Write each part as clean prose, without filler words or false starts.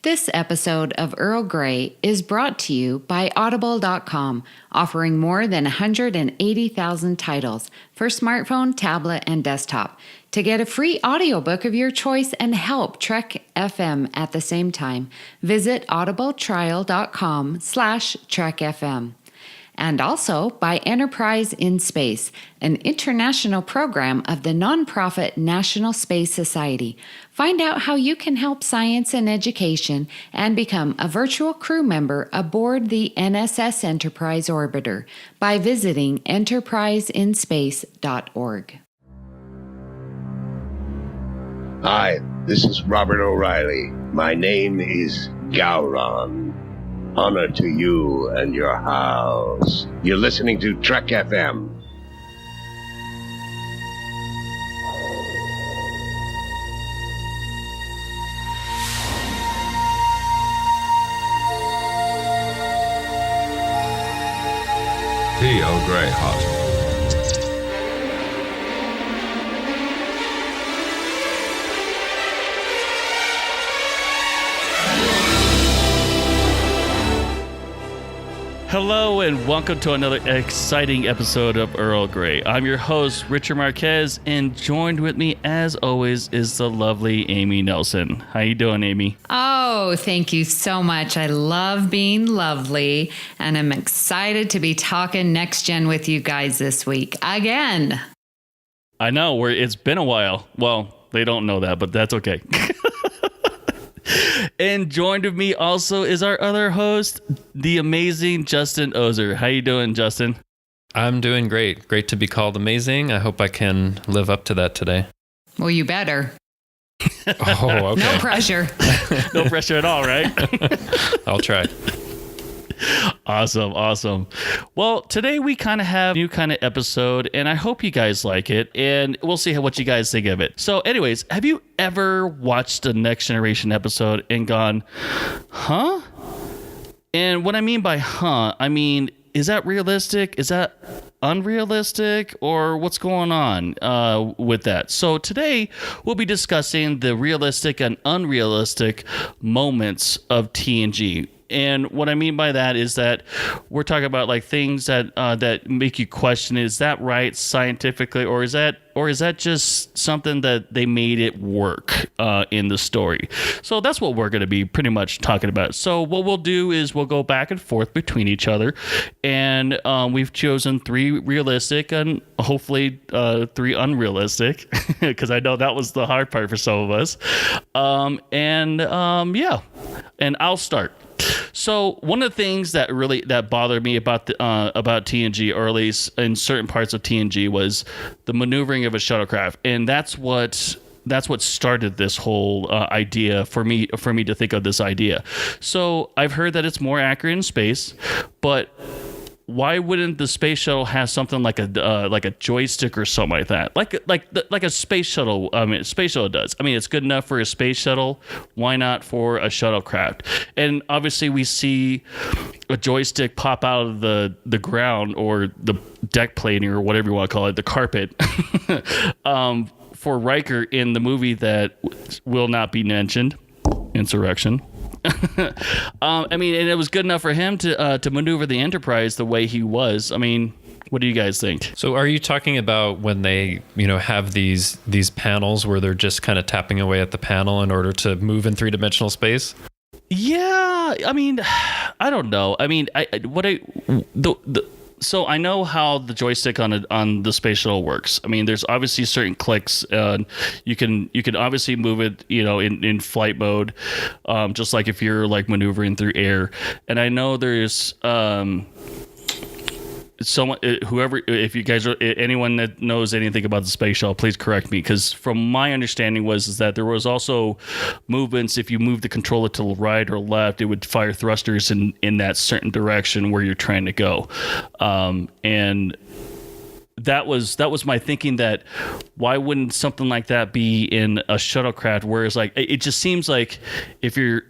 This episode of Earl Grey is brought to you by Audible.com, offering more than 180,000 titles for smartphone, tablet, and desktop. To get a free audiobook of your choice and help Trek FM at the same time, visit audibletrial.com/trekfm. And also by Enterprise in Space, an international program of the nonprofit National Space Society. Find out how you can help science and education and become a virtual crew member aboard the NSS Enterprise Orbiter by visiting enterpriseinspace.org. Hi, this is Robert O'Reilly. My name is Gowron. Honor to you and your house. You're listening to Trek FM. T. Earl Grey Hot. Hello and welcome to another exciting episode of Earl Grey. I'm your host, Richard Marquez, and joined with me, as always, is the lovely Amy Nelson. How you doing, Amy? Oh, thank you so much. I love being lovely, and I'm excited to be talking Next Gen with you guys this week again. I know, it's been a while. Well, they don't know that, but that's okay. And joined with me also is our other host, the amazing Justin Ozer. How you doing, Justin? I'm doing great. Great to be called amazing. I hope I can live up to that today. Well, you better. Oh, okay. No pressure. No pressure at all, right? I'll try. Awesome. Well, today we kind of have a new kind of episode, and I hope you guys like it, and we'll see what you guys think of it. So anyways, have you ever watched a Next Generation episode and gone, huh? And what I mean by I mean, is that realistic? Is that unrealistic? Or what's going on with that? So today we'll be discussing the realistic and unrealistic moments of TNG. And what I mean by that is that we're talking about like things that that make you question, is that right scientifically, or is that just something that they made it work in the story? So that's what we're going to be pretty much talking about. So what we'll do is we'll go back and forth between each other, and we've chosen 3 realistic and hopefully 3 unrealistic, because I know that was the hard part for some of us. And I'll start. So one of the things that bothered me about TNG, or at least in certain parts of TNG, was the maneuvering of a shuttlecraft, and that's what started this whole idea for me to think of this idea. So I've heard that it's more accurate in space, but why wouldn't the space shuttle have something like a joystick or something like that, like a space shuttle? Space shuttle does. I mean, it's good enough for a space shuttle. Why not for a shuttlecraft? And obviously, we see a joystick pop out of the ground, or the deck plating, or whatever you want to call it, the carpet, for Riker in the movie that will not be mentioned, Insurrection. I mean, and it was good enough for him to maneuver the Enterprise the way he was. I mean, what do you guys think? So are you talking about when they, have these panels where they're just kind of tapping away at the panel in order to move in 3-dimensional space? Yeah, I mean, I don't know. I mean, so I know how the joystick on the space shuttle works. I mean, there's obviously certain clicks. You can obviously move it, in flight mode, just like if you're like maneuvering through air. And I know there's someone, if you guys are, anyone that knows anything about the space shuttle, please correct me, because from my understanding is that there was also movements. If you move the controller to the right or left, it would fire thrusters in that certain direction where you're trying to go, and that was my thinking, that why wouldn't something like that be in a shuttlecraft? Whereas like it just seems like if you're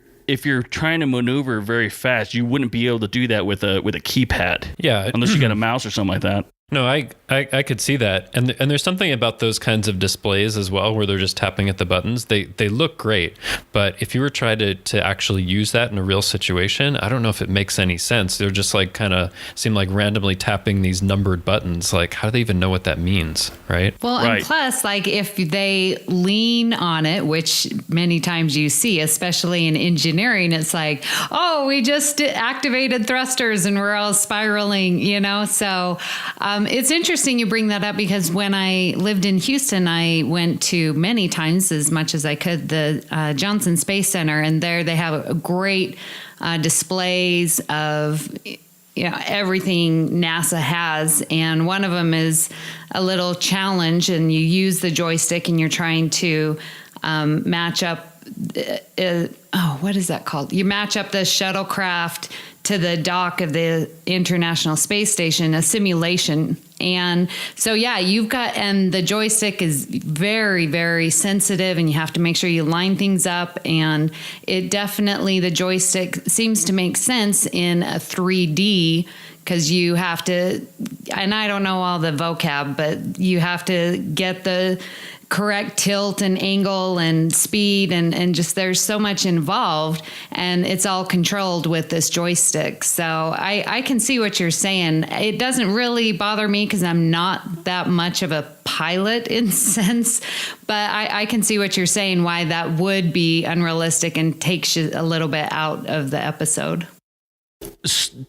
trying to maneuver very fast, you wouldn't be able to do that with a keypad. Yeah, unless you got a mouse or something like that. No, I could see that, and there's something about those kinds of displays as well, where they're just tapping at the buttons. They look great, but if you were trying to actually use that in a real situation, I don't know if it makes any sense. They're just like kind of seem like randomly tapping these numbered buttons. Like, how do they even know what that means, right? Well, Right. and plus, like if they lean on it, which many times you see, especially in engineering, it's like, oh, we just activated thrusters and we're all spiraling, So it's interesting you bring that up, because when I lived in Houston, I went to many times, as much as I could, the Johnson Space Center, and there they have a great displays of everything NASA has, and one of them is a little challenge, and you use the joystick and you're trying to match up what is that called? You match up the shuttlecraft to the dock of the International Space Station, a simulation. And so, and the joystick is very, very sensitive, and you have to make sure you line things up. And the joystick seems to make sense in a 3D, because you have to, and I don't know all the vocab, but you have to get the correct tilt and angle and speed, and just there's so much involved, and it's all controlled with this joystick. So I can see what you're saying. It doesn't really bother me because I'm not that much of a pilot in sense, but I can see what you're saying, why that would be unrealistic and takes you a little bit out of the episode.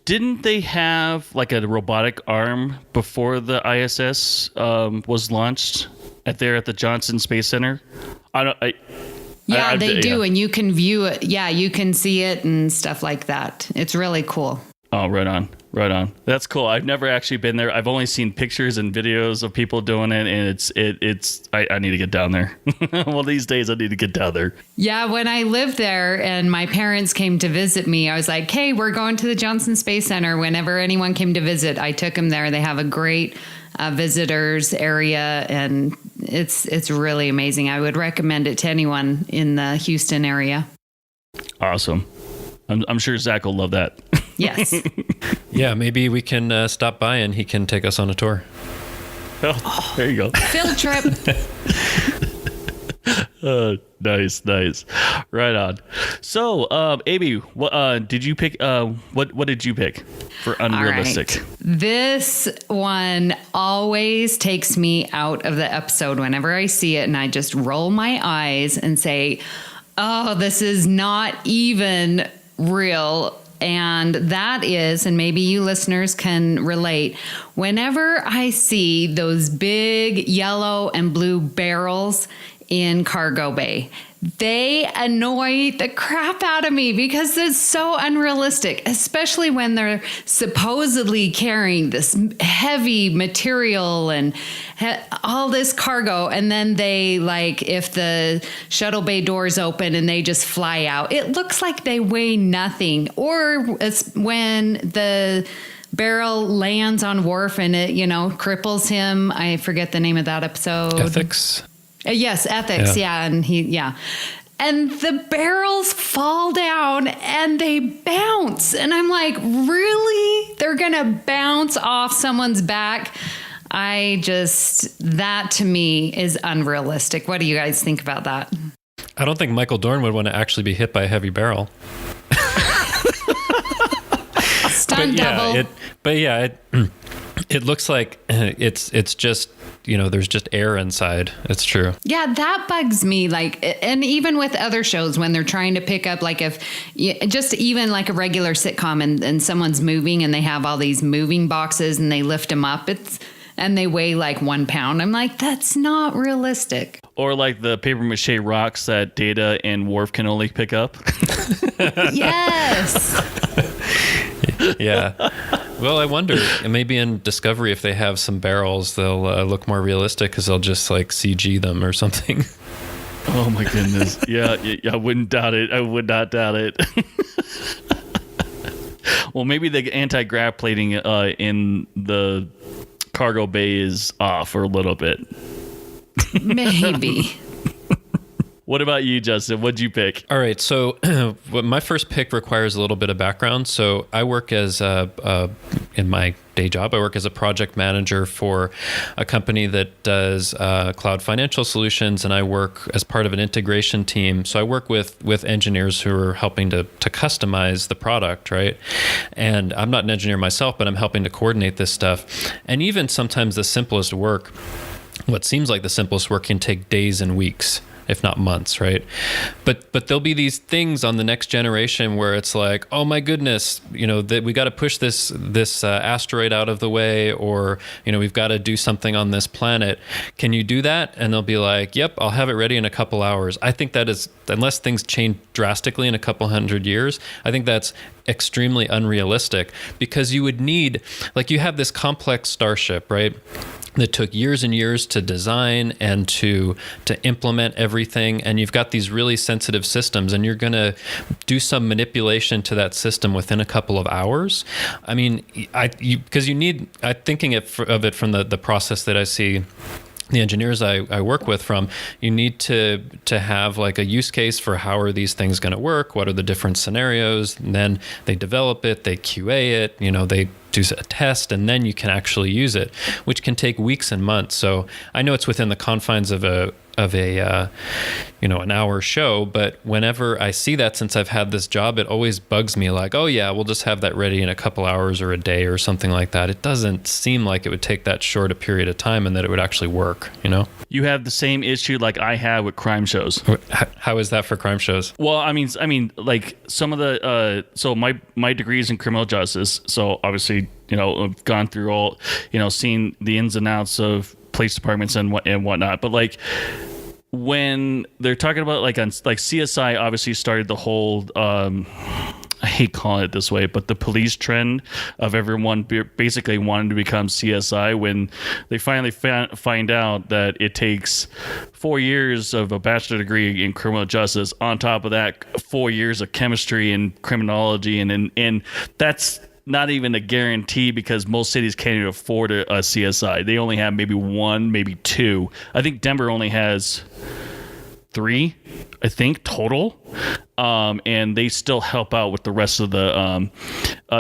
Didn't they have like a robotic arm before the ISS was launched at the Johnson Space Center? They do, and you can view it. Yeah, you can see it and stuff like that. It's really cool. Oh, right on. That's cool. I've never actually been there. I've only seen pictures and videos of people doing it, and I need to get down there. Well, these days I need to get down there. Yeah, when I lived there and my parents came to visit me, I was like, hey, we're going to the Johnson Space Center. Whenever anyone came to visit, I took them there. They have a great visitors area, and it's really amazing. I would recommend it to anyone in the Houston area. Awesome. I'm sure Zach will love that. Yes. Yeah, maybe we can stop by and he can take us on a tour. Oh, there you go. Field trip. Nice. Right on. So, Amy, what did you pick? What did you pick for unrealistic? All right. This one always takes me out of the episode whenever I see it, and I just roll my eyes and say, oh, this is not even real. And that is, and maybe you listeners can relate, whenever I see those big yellow and blue barrels in cargo bay, they annoy the crap out of me because it's so unrealistic, especially when they're supposedly carrying this heavy material and all this cargo. And then they, like, if the shuttle bay doors open and they just fly out, it looks like they weigh nothing. Or it's when the barrel lands on Worf and it, cripples him. I forget the name of that episode. Ethics. Yes, ethics. Yeah. And and the barrels fall down and they bounce. And I'm like, really? They're going to bounce off someone's back? That to me is unrealistic. What do you guys think about that? I don't think Michael Dorn would want to actually be hit by a heavy barrel. Stunt double. It looks like it's just, there's just air inside. It's true. Yeah, that bugs me. And even with other shows, when they're trying to pick up, just even like a regular sitcom and someone's moving and they have all these moving boxes and they lift them up, and they weigh like 1 pound. I'm like, that's not realistic. Or like the paper mache rocks that Data and Worf can only pick up. Yes. Yeah. Well, I wonder, maybe in Discovery, if they have some barrels, they'll look more realistic because they'll just like CG them or something. Oh my goodness. Yeah, I wouldn't doubt it. I would not doubt it. Well, maybe the anti-grav plating in the cargo bay is off for a little bit. Maybe. What about you, Justin? What'd you pick? All right, so my first pick requires a little bit of background. So I work as in my day job, I work as a project manager for a company that does cloud financial solutions, and I work as part of an integration team. So I work with engineers who are helping to customize the product, right? And I'm not an engineer myself, but I'm helping to coordinate this stuff. And even sometimes the simplest work, what seems like the simplest work, can take days and weeks, if not months, right? But there'll be these things on the next generation where it's like, oh my goodness, that we got to push this asteroid out of the way, or we've got to do something on this planet. Can you do that? And they'll be like, yep, I'll have it ready in a couple hours. I think that is, unless things change drastically in a couple hundred years, I think that's extremely unrealistic, because you would need, like, you have this complex starship, right, that took years and years to design and to implement everything, and you've got these really sensitive systems, and you're going to do some manipulation to that system within a couple of hours. I mean, I'm thinking of it from the process that I see the engineers I work with from. You need to have like a use case for how are these things going to work, what are the different scenarios, and then they develop it, they QA it, they do a test, and then you can actually use it, which can take weeks and months. So I know it's within the confines of an hour show, but whenever I see that, since I've had this job, it always bugs me, like, oh yeah, we'll just have that ready in a couple hours or a day or something like that. It doesn't seem like it would take that short a period of time and that it would actually work, You have the same issue like I have with crime shows. How is that for crime shows? Well, I mean, like some of the, so my degree is in criminal justice. So obviously, I've gone through all, seen the ins and outs of police departments and whatnot. But like, when they're talking about like CSI obviously started the whole I hate calling it this way, but the police trend of everyone basically wanting to become CSI, when they finally find out that it takes 4 years of a bachelor degree in criminal justice, on top of that 4 years of chemistry and criminology, and that's not even a guarantee, because most cities can't even afford a CSI. They only have maybe one, maybe two. I think Denver only has 3, I think, total. And they still help out with the rest of the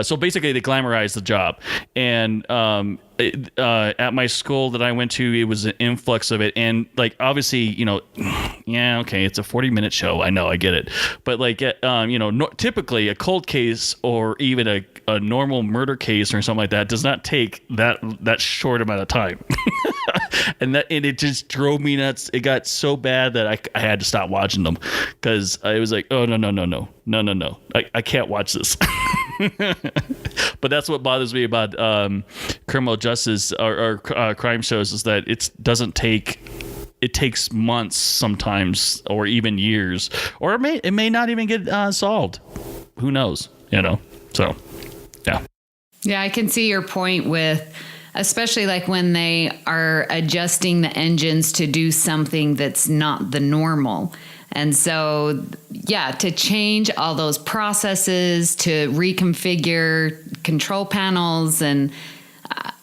so basically they glamorize the job. And at my school that I went to, it was an influx of it. And like, obviously, yeah, okay, it's a 40-minute show, I know, I get it, but like, typically a cold case or even a normal murder case or something like that does not take that short amount of time. and it just drove me nuts. It got so bad that I had to stop watching them, because I was like, oh no, I can't watch this. But that's what bothers me about criminal justice or crime shows, is that it takes months sometimes, or even years, or it may not even get solved. Who knows? So yeah. Yeah, I can see your point with, especially like when they are adjusting the engines to do something that's not the normal. And so, yeah, to change all those processes, to reconfigure control panels, and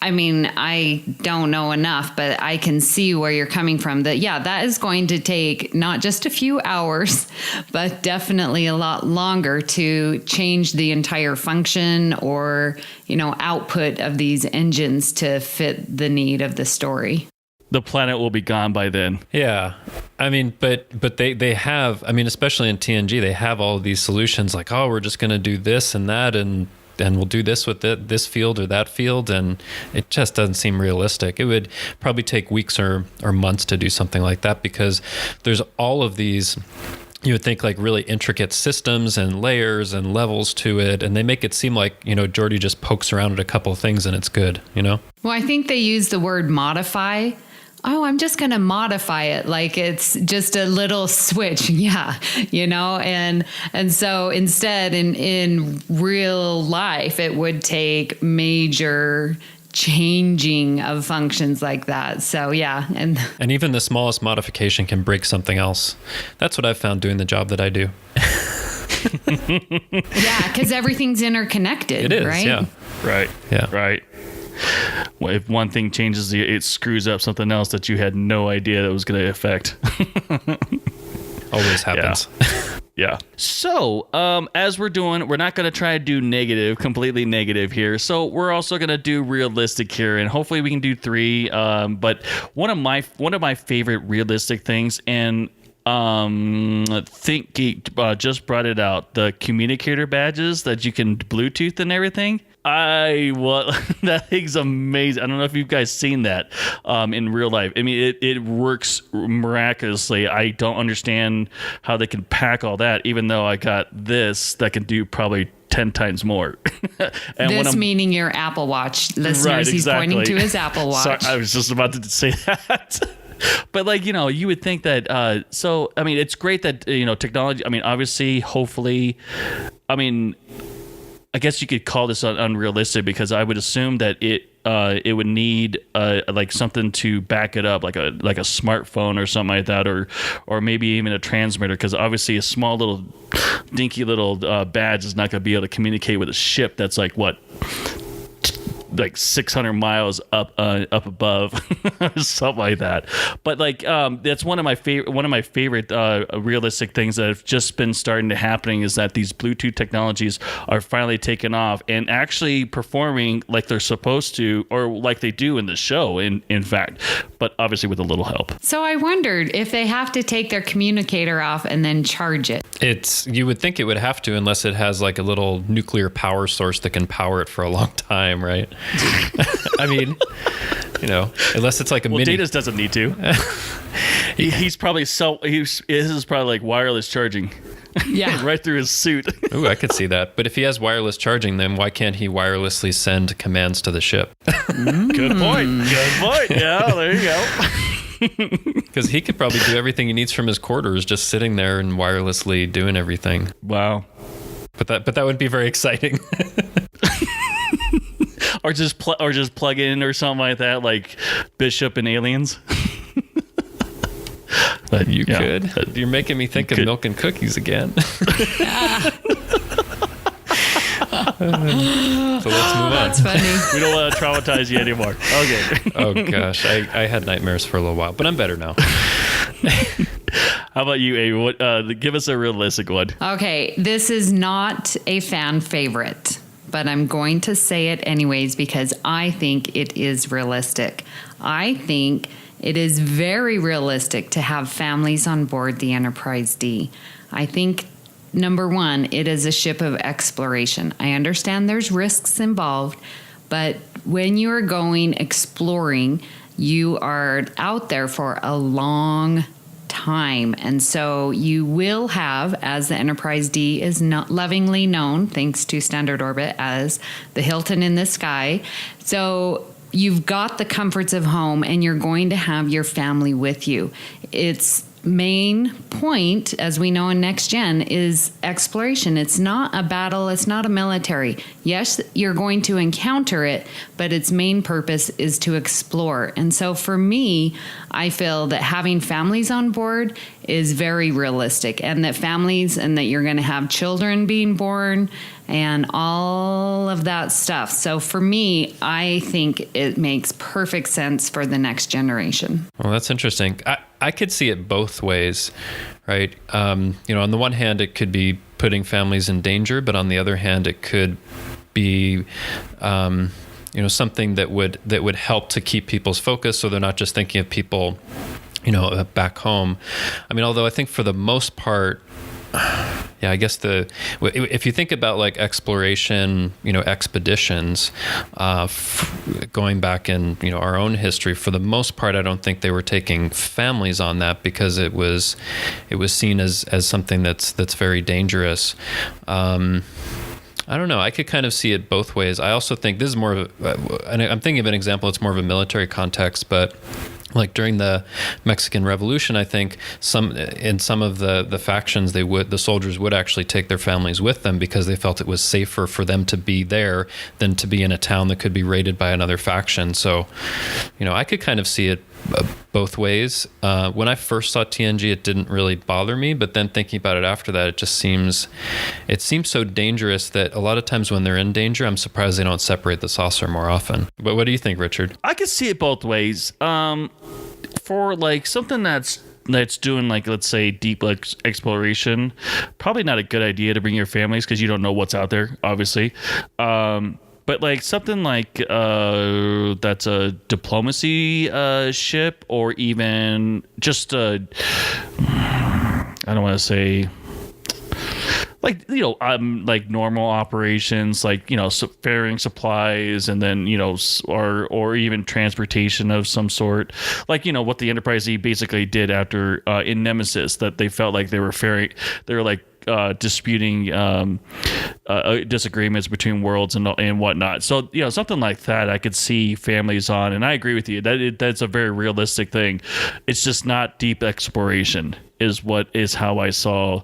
I mean, I don't know enough, but I can see where you're coming from. That, yeah, that is going to take not just a few hours, but definitely a lot longer to change the entire function or, output of these engines to fit the need of the story. The planet will be gone by then. Yeah. I mean, but they have, I mean, especially in TNG, they have all of these solutions like, oh, we're just going to do this and that, and we'll do this with this field or that field. And it just doesn't seem realistic. It would probably take weeks or months to do something like that, because there's all of these, you would think, like really intricate systems and layers and levels to it. And they make it seem like, Geordi just pokes around at a couple of things and it's good, Well, I think they use the word modify. Oh, I'm just going to modify it like it's just a little switch. Yeah. And so instead in real life, it would take major changing of functions like that. So yeah. And even the smallest modification can break something else. That's what I've found doing the job that I do. Yeah. 'Cause everything's interconnected. It is, right? Yeah. Right. Yeah. Right. Well, if one thing changes, it screws up something else that you had no idea that was going to affect. Always happens. Yeah. So, as we're not going to try to do completely negative here. So we're also going to do realistic here, and hopefully we can do 3. But one of my favorite realistic things, and ThinkGeek just brought it out, the communicator badges that you can Bluetooth and everything. That thing's amazing. I don't know if you guys seen that in real life. I mean, it works miraculously. I don't understand how they can pack all that, even though I got this that can do probably 10 times more. And this meaning your Apple Watch. Listeners, right, he's exactly. pointing to his Apple Watch. Sorry, I was just about to say that. But like, you would think that, so, I mean, it's great that, technology, I mean, obviously, hopefully, I mean, I guess you could call this unrealistic, because I would assume that it would need like something to back it up, like a smartphone or something like that, or maybe even a transmitter, because obviously a small little dinky little badge is not going to be able to communicate with a ship that's like 600 miles up above, something like that. But like, that's one of my favorite realistic things that have just been starting to happening, is that these Bluetooth technologies are finally taking off and actually performing like they're supposed to, or like they do in the show, in fact, but obviously with a little help. So I wondered if they have to take their communicator off and then charge it. You would think it would have to, unless it has like a little nuclear power source that can power it for a long time, right? I mean, unless it's like a mini. Datas doesn't need to. He's probably his is probably like wireless charging. Yeah. Right through his suit. Ooh, I could see that. But if he has wireless charging, then why can't he wirelessly send commands to the ship? Good point. Yeah, there you go. Because he could probably do everything he needs from his quarters, just sitting there and wirelessly doing everything. Wow. But that would be very exciting. Or just plug in or something like that, like Bishop and Aliens. But you could. You're making me think of milk and cookies again. So let's move on. That's funny. We don't want to traumatize you anymore. Okay. Oh gosh, I had nightmares for a little while, but I'm better now. How about you, Amy? Give us a realistic one. Okay, this is not a fan favorite, but I'm going to say it anyways because I think it is realistic. I think it is very realistic to have families on board the Enterprise D. I think, number one, it is a ship of exploration. I understand there's risks involved, but when you are going exploring, you are out there for a long time. And so you will have, as the Enterprise D is not lovingly known, thanks to Standard Orbit, as the Hilton in the sky. So you've got the comforts of home and you're going to have your family with you. Its main point, as we know in Next Gen, is exploration. It's not a battle. It's not a military. Yes, you're going to encounter it, but its main purpose is to explore. And so for me, I feel that having families on board is very realistic, and that you're going to have children being born and all of that stuff. So for me, I think it makes perfect sense for the next generation. Well, that's interesting. I could see it both ways, right? On the one hand, it could be putting families in danger, but on the other hand, it could be, something that would help to keep people's focus, so they're not just thinking of people, back home. I mean, although I think for the most part, yeah, I guess if you think about like exploration, expeditions, going back in, our own history, for the most part, I don't think they were taking families on that because it was seen as something that's very dangerous. I don't know. I could kind of see it both ways. I also think this is more of and I'm thinking of an example. It's more of a military context, but like during the Mexican Revolution, I think in some of the factions, the soldiers would actually take their families with them because they felt it was safer for them to be there than to be in a town that could be raided by another faction. So, I could kind of see it both ways. When I first saw TNG, it didn't really bother me, but then thinking about it after that, it seems so dangerous that a lot of times when they're in danger, I'm surprised they don't separate the saucer more often. But what do you think, Richard? I could see it both ways. For like something that's that's doing like, let's say, deep exploration, probably not a good idea to bring your families because you don't know what's out there, obviously. But like something like that's a diplomacy ship, or even just I don't want to say, like, like normal operations, like, ferrying supplies, and then, or even transportation of some sort, like, what the Enterprise E basically did after in Nemesis, that they felt like they were disputing disagreements between worlds and whatnot. So, something like that I could see families on, and I agree with you that's a very realistic thing. It's just not deep exploration is how I saw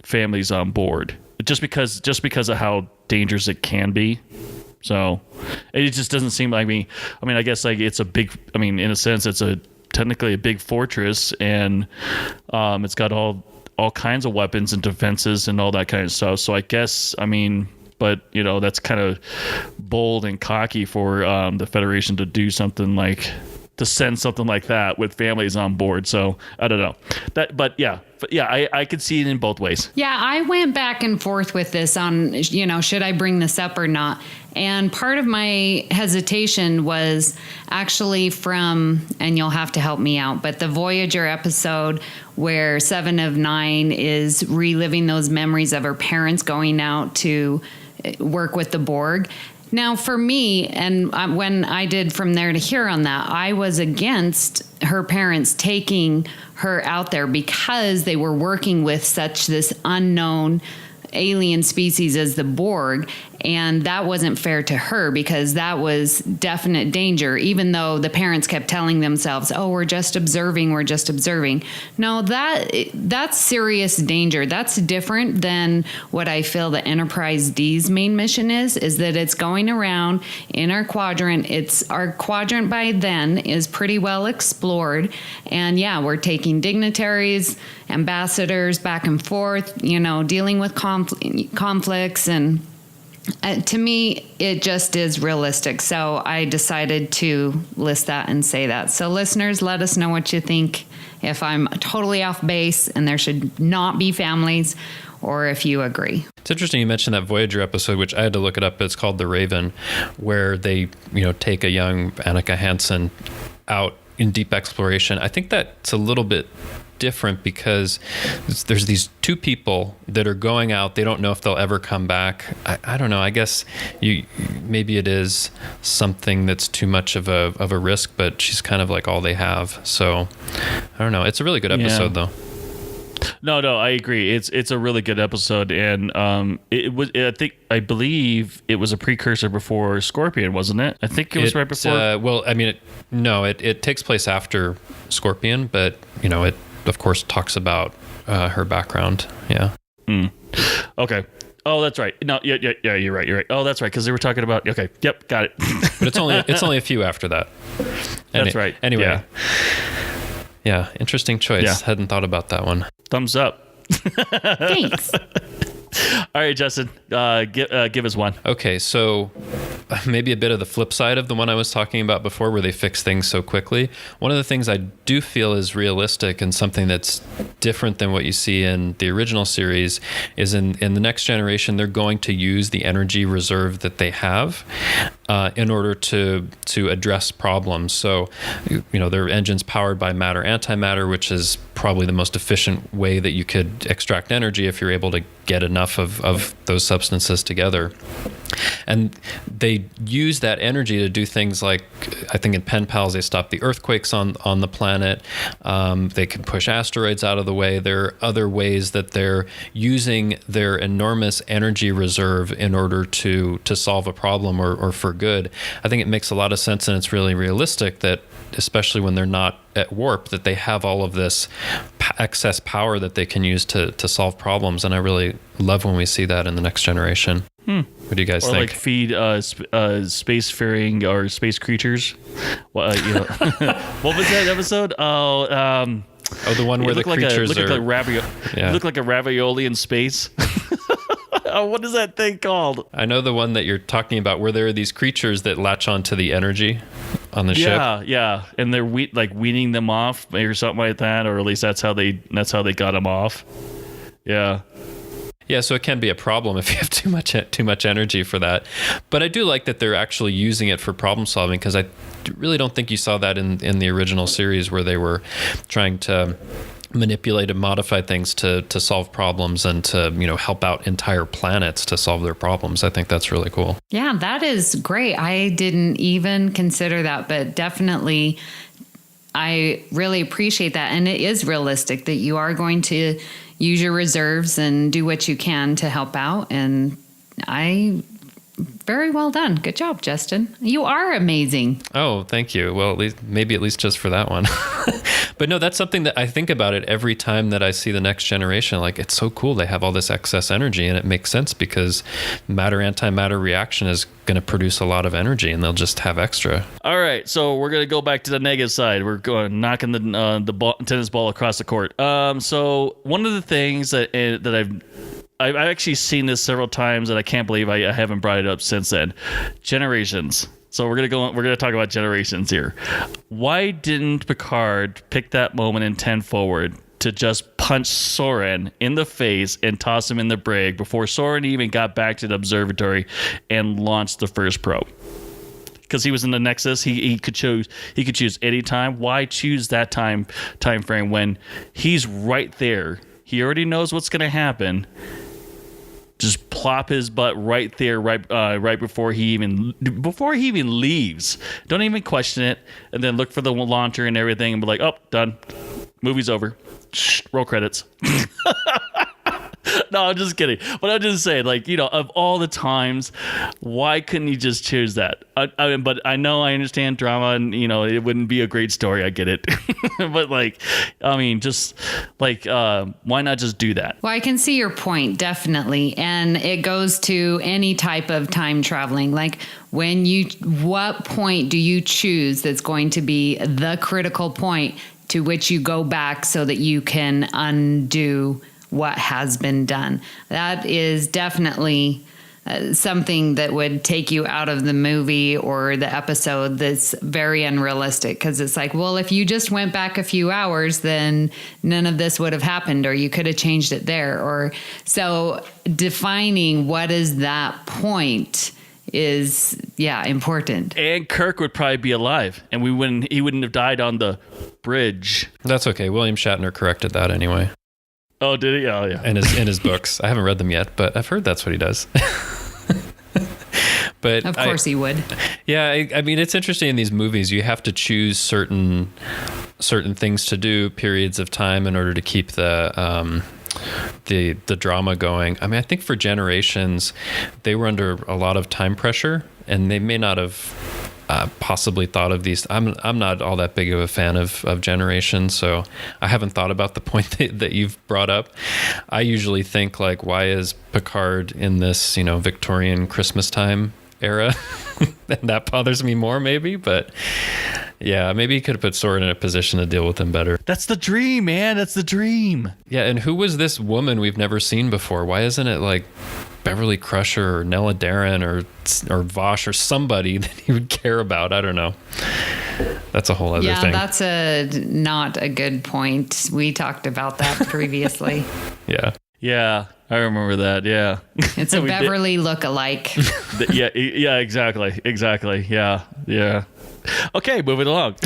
families on board, just because of how dangerous it can be. So it just doesn't seem like me. I mean, I guess like it's a big, in a sense, it's technically a big fortress, and it's got all kinds of weapons and defenses and all that kind of stuff. So I guess, but that's kind of bold and cocky for the Federation to do something like, to send something like that with families on board. So I don't know but I could see it in both ways. Yeah, I went back and forth with this on, should I bring this up or not? And part of my hesitation was actually from, and you'll have to help me out, but the Voyager episode where 7 of 9 is reliving those memories of her parents going out to work with the Borg. Now, for me, and when I did From There to Here on that, I was against her parents taking her out there because they were working with such this unknown alien species as the Borg, and that wasn't fair to her because that was definite danger, even though the parents kept telling themselves, oh, we're just observing. No, that's serious danger. That's different than what I feel the Enterprise D's main mission is that it's going around in our quadrant. Our quadrant by then is pretty well explored, and yeah, we're taking dignitaries, ambassadors back and forth, dealing with conflicts, and to me, it just is realistic. So I decided to list that and say that. So listeners, let us know what you think, if I'm totally off base and there should not be families, or if you agree. It's interesting you mentioned that Voyager episode, which I had to look it up. It's called The Raven, where they, take a young Annika Hansen out in deep exploration. I think that's a little bit different because there's these two people that are going out. They don't know if they'll ever come back. I don't know. I guess maybe it is something that's too much of a risk, but she's kind of like all they have. So I don't know. It's a really good episode though. No, I agree. It's a really good episode, and I believe it was a precursor before Scorpion, wasn't it? I think it was right before. It takes place after Scorpion, but it of course talks about her background. Yeah. Okay. Oh, that's right. No, yeah, you're right. Oh, that's right, because they were talking about. Okay, yep, got it. But it's only a few after that. That's right. Anyway. Yeah. Yeah, interesting choice. Yeah. Hadn't thought about that one. Thumbs up. Thanks. All right, Justin, give us one. Okay, so maybe a bit of the flip side of the one I was talking about before, where they fix things so quickly. One of the things I do feel is realistic and something that's different than what you see in the original series is in the Next Generation, they're going to use the energy reserve that they have in order to address problems. So, their engine's powered by matter-antimatter, which is probably the most efficient way that you could extract energy if you're able to get enough of those substances together. And they use that energy to do things like, I think in Pen Pals, they stop the earthquakes on the planet. They can push asteroids out of the way. There are other ways that they're using their enormous energy reserve in order to solve a problem or for good. I think it makes a lot of sense, and it's really realistic that, especially when they're not at warp, that they have all of this excess power that they can use to solve problems. And I really love when we see that in the Next Generation. What do you guys think? Or like feed spacefaring or space creatures. Well, what was that episode? The one where the creatures look like a ravioli in space. Oh, what is that thing called? I know the one that you're talking about, where there are these creatures that latch onto the energy ship. Yeah, and they're weaning them off or something like that, or at least that's how they got them off. Yeah. Yeah, so it can be a problem if you have too much energy for that. But I do like that they're actually using it for problem solving, because I really don't think you saw that in the original series, where they were trying to manipulate and modify things to solve problems and to, help out entire planets to solve their problems. I think that's really cool. Yeah, that is great. I didn't even consider that, but definitely I really appreciate that. And it is realistic that you are going to use your reserves and do what you can to help out. And very well done. Good job, Justin. You are amazing. Oh, thank you. Well, at least just for that one. But no, that's something that I think about it every time that I see the Next Generation. Like, it's so cool. They have all this excess energy, and it makes sense because matter-antimatter reaction is going to produce a lot of energy, and they'll just have extra. All right, so we're going to go back to the negative side. We're going knocking the tennis ball across the court. So one of the things that I've actually seen this several times, and I can't believe I haven't brought it up since then. Generations. So we're gonna talk about Generations here. Why didn't Picard pick that moment in 10 Forward to just punch Soren in the face and toss him in the brig before Soren even got back to the observatory and launched the first probe? Because he was in the Nexus, he could choose any time. Why choose that time frame when he's right there? He already knows what's gonna happen. Just plop his butt right there, right before he even leaves. Don't even question it, and then look for the launcher and everything, and be like, "Oh, done. Movie's over. Roll credits." No, I'm just kidding. But I'm just saying, of all the times, why couldn't you just choose that? But I know I understand drama, and it wouldn't be a great story. I get it. But why not just do that? Well, I can see your point, definitely. And it goes to any type of time traveling. Like, what point do you choose that's going to be the critical point to which you go back so that you can undo what has been done? That is definitely something that would take you out of the movie or the episode. That's very unrealistic, because it's like, well, if you just went back a few hours, then none of this would have happened, or you could have changed it there. Or so defining what is that point is important. And Kirk would probably be alive, and he wouldn't have died on the bridge. That's okay. William Shatner corrected that anyway. Oh, did he? Oh, yeah. In his books. I haven't read them yet, but I've heard that's what he does. But of course he would. Yeah, I mean, it's interesting in these movies. You have to choose certain things to do, periods of time, in order to keep the drama going. I mean, I think for Generations, they were under a lot of time pressure, and they may not have possibly thought of these. I'm not all that big of a fan of Generations, so I haven't thought about the point that you've brought up. I usually think, like, why is Picard in this Victorian Christmas time era? And that bothers me more, maybe. But yeah, maybe he could have put Soren in a position to deal with him better. That's the dream, man. That's the dream. Yeah, and who was this woman we've never seen before? Why isn't it like Beverly Crusher or Nella Darren or Vosh or somebody that he would care about? I don't know. That's a whole other thing. Yeah, that's not a good point. We talked about that previously. Yeah. Yeah, I remember that. Yeah. It's a Beverly look-alike. Yeah, exactly. Yeah. Okay, moving along.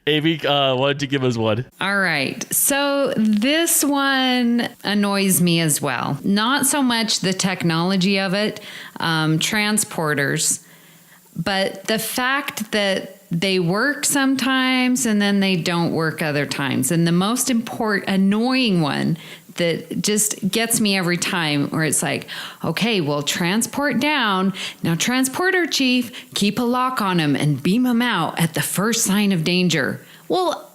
Amy, why don't you give us one? All right. So this one annoys me as well. Not so much the technology of it, transporters, but the fact that they work sometimes and then they don't work other times. And the most annoying one that just gets me every time, where it's like, okay, well, transport down. Now, transporter chief, keep a lock on him and beam him out at the first sign of danger. Well,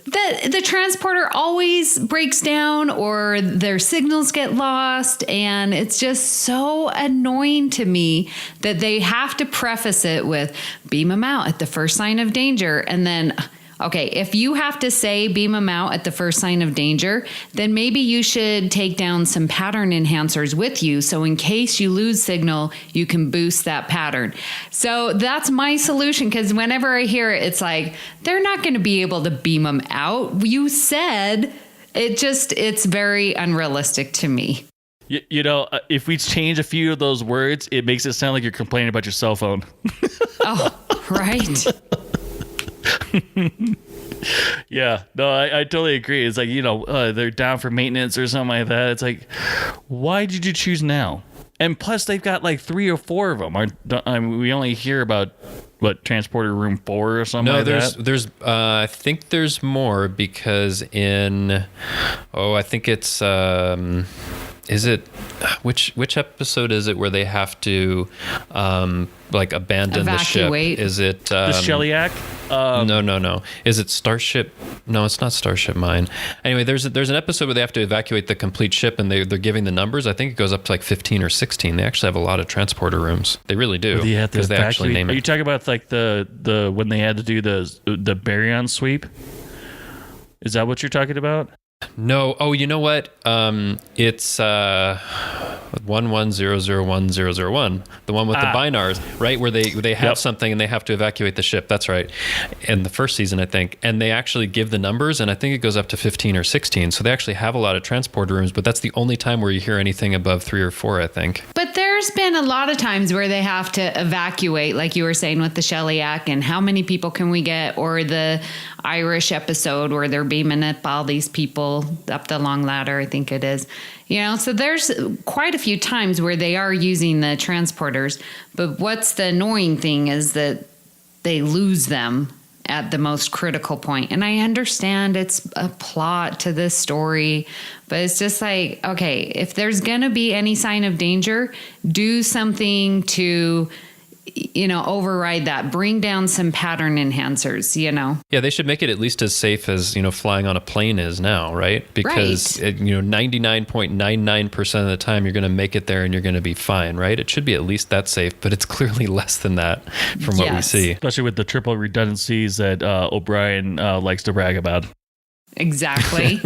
the transporter always breaks down, or their signals get lost, and it's just so annoying to me that they have to preface it with beam them out at the first sign of danger, and then, Okay, if you have to say beam them out at the first sign of danger, then maybe you should take down some pattern enhancers with you. So in case you lose signal, you can boost that pattern. So that's my solution, because whenever I hear it, it's like, they're not going to be able to beam them out. You said it's very unrealistic to me. You know, if we change a few of those words, it makes it sound like you're complaining about your cell phone. Oh, right. Yeah, no, I totally agree. It's like, they're down for maintenance or something like that. It's like, why did you choose now? And plus, they've got like 3 or 4 of them. We only hear about transporter room 4 or something like that. No, there's I think there's more, because I think it's is it which episode is it where they have to abandon Evacuate. the ship? Is it The Shellyak? No. Is it Starship? No, it's not Starship Mine. Anyway, there's an episode where they have to evacuate the complete ship, and they're giving the numbers. I think it goes up to like 15 or 16. They actually have a lot of transporter rooms. They really do. They have to because they actually evacuate. name Are you it. talking about like the when they had to do the baryon sweep? Is that what you're talking about? No. Oh, you know what? It's 11001001, the one with the binars, right? Where they have something and they have to evacuate the ship. That's right. In the first season, I think. And they actually give the numbers, and I think it goes up to 15 or 16. So they actually have a lot of transporter rooms, but that's the only time where you hear anything above 3 or 4, I think. But there's been a lot of times where they have to evacuate, like you were saying with the Shellyak, and how many people can we get? Or the Irish episode where they're beaming up all these people up the long ladder, I think it is. So there's quite a few times where they are using the transporters. But what's the annoying thing is that they lose them at the most critical point. And I understand it's a plot to this story, but it's just like, okay, if there's going to be any sign of danger, do something to, override that. Bring down some pattern enhancers, Yeah, they should make it at least as safe as, flying on a plane is now, right? Because, 99.99% of the time you're going to make it there and you're going to be fine, right? It should be at least that safe, but it's clearly less than that from what we see. Especially with the triple redundancies that O'Brien likes to brag about. Exactly.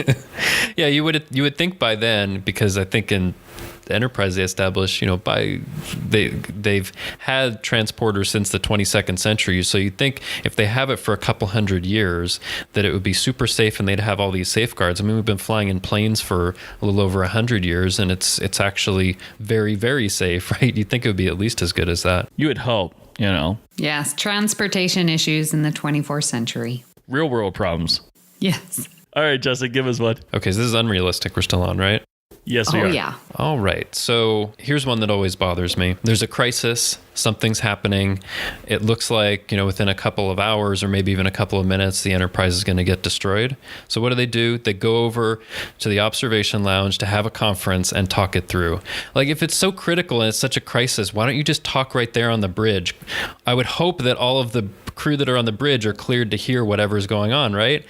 Yeah, you would think by then, because I think in the Enterprise they established, they've had transporters since the 22nd century. So you'd think if they have it for a couple hundred years, that it would be super safe and they'd have all these safeguards. I mean, we've been flying in planes for a little over 100 years, and it's actually very, very safe, right? You'd think it would be at least as good as that. You would hope, Yes, transportation issues in the 24th century. Real world problems. Yes. All right, Justin, give us one. Okay, so this is unrealistic. We're still on, right? Yes, we Oh, are. yeah. All right. So here's one that always bothers me. There's a crisis. Something's happening. It looks like, within a couple of hours or maybe even a couple of minutes, the Enterprise is going to get destroyed. So what do? They go over to the observation lounge to have a conference and talk it through. Like, if it's so critical and it's such a crisis, why don't you just talk right there on the bridge? I would hope that all of the crew that are on the bridge are cleared to hear whatever's going on, right?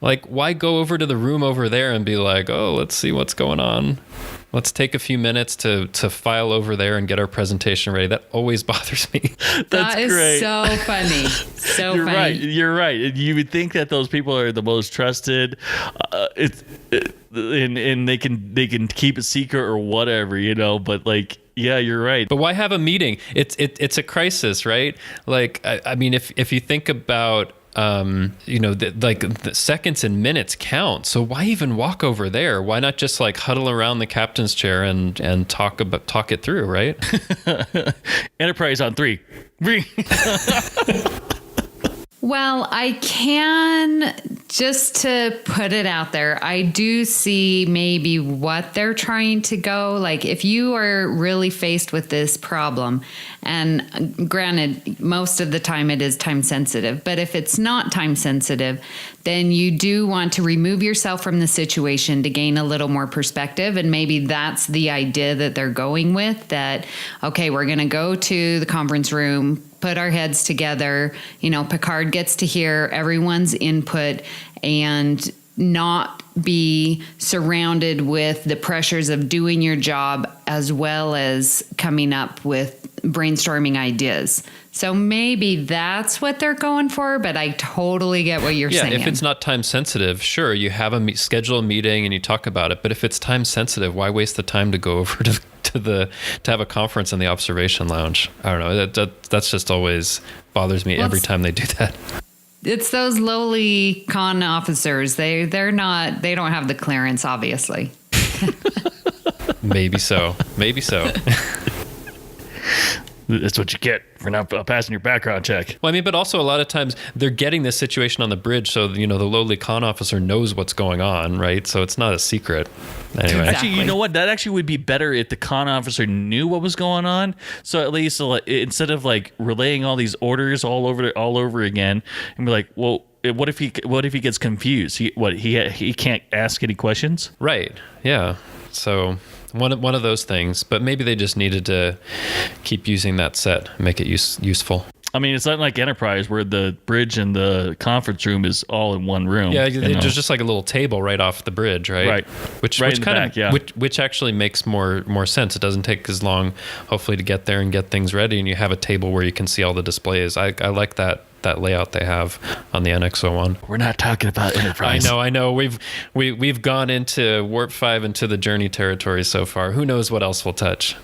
Like, why go over to the room over there and be like, oh, let's see what's going on. Let's take a few minutes to file over there and get our presentation ready. That always bothers me. That's That is great. so funny. So You're funny. right. You're right. You would think that those people are the most trusted, and they can keep it secret or whatever, But like, yeah, you're right. But why have a meeting? It's a crisis, right? Like, I mean, if you think about, the seconds and minutes count. So why even walk over there? Why not just like huddle around the captain's chair and talk it through, right? Enterprise on 3. Well, I can, just to put it out there, I do see maybe what they're trying to go. Like, if you are really faced with this problem, and granted, most of the time it is time sensitive, but if it's not time sensitive, then you do want to remove yourself from the situation to gain a little more perspective. And maybe that's the idea that they're going with, that, okay, we're going to go to the conference room, put our heads together. Picard gets to hear everyone's input and not be surrounded with the pressures of doing your job as well as coming up with brainstorming ideas. So maybe that's what they're going for, but I totally get what you're saying. If it's not time sensitive, sure, you have schedule a meeting and you talk about it. But if it's time sensitive, why waste the time to go over to have a conference in the observation lounge? I don't know. That's just always bothers me every time they do that. It's those lowly con officers. They don't have the clearance, obviously. Maybe so. That's what you get for not passing your background check. Well, I mean, but also a lot of times they're getting this situation on the bridge, so the lowly con officer knows what's going on, right? So it's not a secret. Anyway, Exactly. Actually, you know what? That actually would be better if the con officer knew what was going on. So at least instead of like relaying all these orders all over again, and be like, well, what if he gets confused? He can't ask any questions? right? Yeah. So one of those things, but maybe they just needed to keep using that set, make it useful. I mean, it's not like Enterprise where the bridge and the conference room is all in one room. Yeah, there's just like a little table right off the bridge, right? Right. Which Right in the kind back, of yeah. which actually makes more sense. It doesn't take as long, hopefully, to get there and get things ready, and you have a table where you can see all the displays. I like that layout they have on the NX-01. We're not talking about Enterprise. I know. We've gone into Warp 5 into the Journey territory so far. Who knows what else we'll touch?